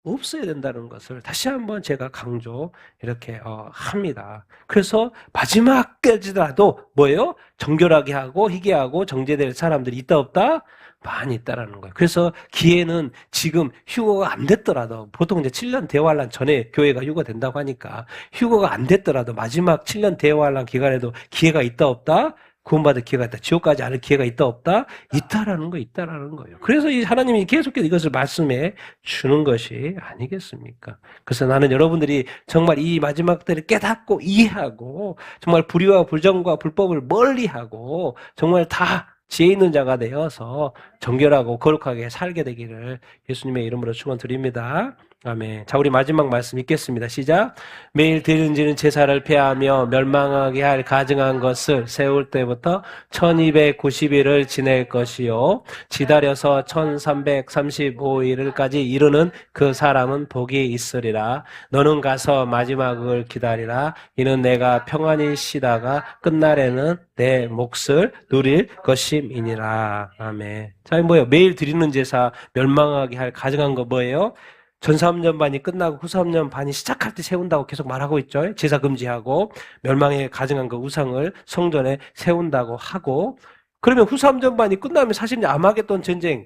없어야 된다는 것을 다시 한번 제가 강조 이렇게 합니다. 그래서 마지막까지라도 뭐예요? 정결하게 하고 희게 하고 정죄될 사람들이 있다 없다? 많이 있다라는 거예요. 그래서 기회는 지금 휴거가 안 됐더라도 보통 이제 7년 대환란 전에 교회가 휴거된다고 하니까 휴거가 안 됐더라도 마지막 7년 대환란 기간에도 기회가 있다 없다? 구원받을 기회가 있다. 지옥 가지 않을 기회가 있다 없다? 있다라는 거예요. 그래서 이 하나님이 계속해서 이것을 말씀해 주는 것이 아니겠습니까? 그래서 나는 여러분들이 정말 이 마지막 때를 깨닫고 이해하고 정말 불의와 불정과 불법을 멀리하고 정말 다 지혜 있는 자가 되어서 정결하고 거룩하게 살게 되기를 예수님의 이름으로 축원드립니다. 아멘. 자, 우리 마지막 말씀 읽겠습니다. 시작. 매일 드리는 제사를 폐하며 멸망하게 할 가증한 것을 세울 때부터 1290일을 지낼 것이요. 지달려서 1335일까지 이르는 그 사람은 복이 있으리라. 너는 가서 마지막을 기다리라. 이는 내가 평안히 쉬다가 끝날에는 내 몫을 누릴 것임이니라. 아멘. 자, 뭐예요? 매일 드리는 제사 멸망하게 할 가증한 거 뭐예요? 전 3년 반이 끝나고 후 3년 반이 시작할 때 세운다고 계속 말하고 있죠. 제사 금지하고 멸망에 가증한 그 우상을 성전에 세운다고 하고, 그러면 후 3년 반이 끝나면 사실 이제 아마겟돈 전쟁이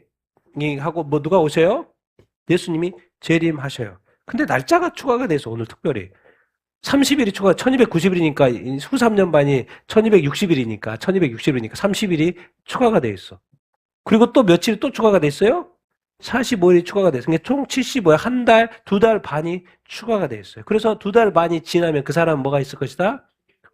하고 뭐 누가 오세요? 예수님이 재림하셔요. 근데 날짜가 추가가 돼서 오늘 특별히 30일이 추가, 1290일이니까 후 3년 반이 1260일이니까 30일이 추가가 돼 있어. 그리고 또 며칠이 또 추가가 돼 있어요? 45일이 추가가 됐어요. 그러니까 총 75일, 한 달, 2달 반이 추가가 돼 있어요. 그래서 2달 반이 지나면 그 사람은 뭐가 있을 것이다?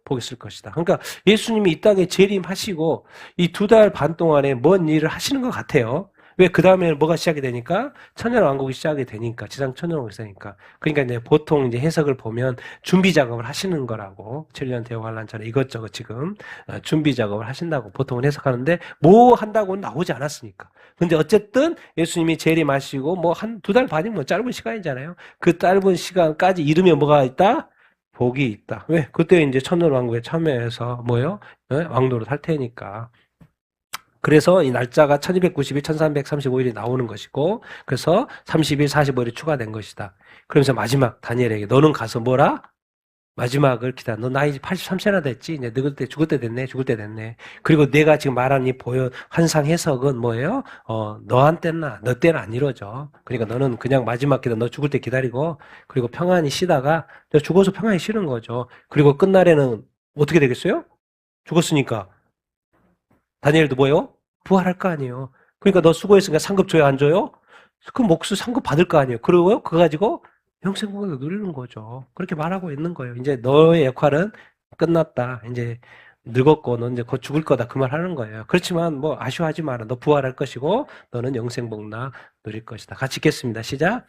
복이 있을 것이다. 그러니까 예수님이 이 땅에 재림하시고 이 2달 반 동안에 뭔 일을 하시는 것 같아요. 왜? 그 다음에 뭐가 시작이 되니까? 천년왕국이 시작이 되니까. 지상 천년왕국이 시작이니까. 그러니까 이제 보통 이제 해석을 보면 준비 작업을 하시는 거라고. 7년 대환란처럼 이것저것 지금 준비 작업을 하신다고 보통은 해석하는데 뭐 한다고는 나오지 않았으니까. 근데 어쨌든 예수님이 재림하시고 뭐 한 2달 반이 뭐 짧은 시간이잖아요. 그 짧은 시간까지 이르면 뭐가 있다? 복이 있다. 왜? 그때 이제 천년왕국에 참여해서 뭐요? 왕도로 살 테니까. 그래서 이 날짜가 1290일, 1335일이 나오는 것이고, 그래서 30일, 45일이 추가된 것이다. 그러면서 마지막 다니엘에게 너는 가서 뭐라? 마지막을 기다려. 너 나이 83세나 됐지? 이제 늙을 때, 죽을 때 됐네. 그리고 내가 지금 말한 이 보여, 환상 해석은 뭐예요? 너한테나, 너 때는 안 이루어져. 그러니까 너는 그냥 마지막 기다려. 너 죽을 때 기다리고, 그리고 평안히 쉬다가, 너 죽어서 평안히 쉬는 거죠. 그리고 끝날에는 어떻게 되겠어요? 죽었으니까. 다니엘도 뭐예요? 부활할 거 아니에요. 그러니까 너 수고했으니까 상급 줘요, 안 줘요? 그 몫을 상급 받을 거 아니에요. 그리고요, 그거 가지고 영생공을 누리는 거죠. 그렇게 말하고 있는 거예요. 이제 너의 역할은 끝났다. 이제 늙었고, 너 이제 곧 죽을 거다. 그 말 하는 거예요. 그렇지만 뭐 아쉬워하지 마라. 너 부활할 것이고, 너는 영생복나 누릴 것이다. 같이 읽겠습니다. 시작.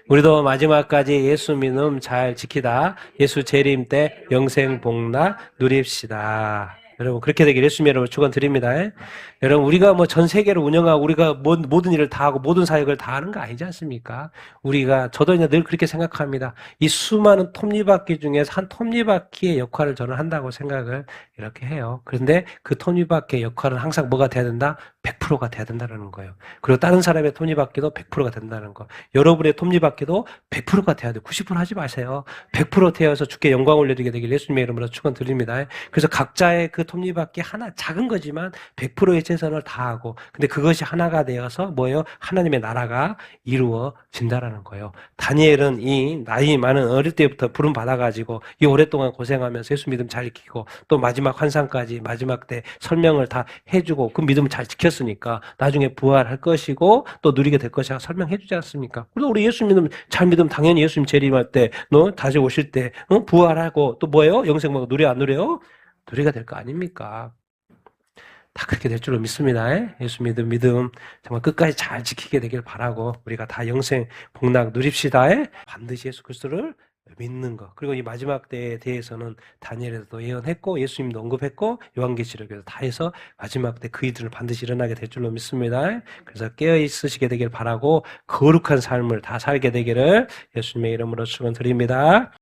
우리도 마지막까지 예수 믿음 잘 지키다. 예수 재림 때 영생복나 누립시다. 여러분 그렇게 되길 예수님 여러분 축원드립니다. 여러분 우리가 뭐 전 세계를 운영하고 우리가 모든 일을 다 하고 모든 사역을 다 하는 거 아니지 않습니까? 우리가 저도 이제 늘 그렇게 생각합니다. 이 수많은 톱니바퀴 중에서 한 톱니바퀴의 역할을 저는 한다고 생각을 이렇게 해요. 그런데 그 톱니바퀴의 역할은 항상 뭐가 돼야 된다? 100%가 돼야 된다는 거예요. 그리고 다른 사람의 톱니바퀴도 100%가 된다는 거. 여러분의 톱니바퀴도 100%가 돼야 돼요. 90% 하지 마세요. 100% 되어서 주께 영광 올려드리게 되길 예수님의 이름으로 축원드립니다. 그래서 각자의 그 톱니바퀴 하나 작은 거지만 100%의 최선을 다하고 근데 그것이 하나가 되어서 뭐예요? 하나님의 나라가 이루어진다라는 거예요. 다니엘은 이 나이 많은 어릴 때부터 부름 받아가지고 이 오랫동안 고생하면서 예수 믿음 잘 지키고 또 마지막 환상까지 마지막 때 설명을 다 해주고 그 믿음을 잘 지켰으니까 나중에 부활할 것이고 또 누리게 될 것이라 설명해 주지 않습니까? 그리고 우리 예수 믿음 잘 믿으면 당연히 예수님 재림할 때 너 다시 오실 때 부활하고 또 뭐예요? 영생 뭐 누려 안 누려요? 누리가 될 거 아닙니까? 다 그렇게 될 줄로 믿습니다. 예수 믿음 정말 끝까지 잘 지키게 되길 바라고 우리가 다 영생 복락 누립시다. 반드시 예수 그리스도를 믿는 것. 그리고 이 마지막 때에 대해서는 다니엘에서도 예언했고 예수님도 언급했고 요한계시록에서 다 해서 마지막 때 그 일들을 반드시 일어나게 될 줄로 믿습니다. 그래서 깨어 있으시게 되길 바라고 거룩한 삶을 다 살게 되기를 예수님의 이름으로 축원드립니다.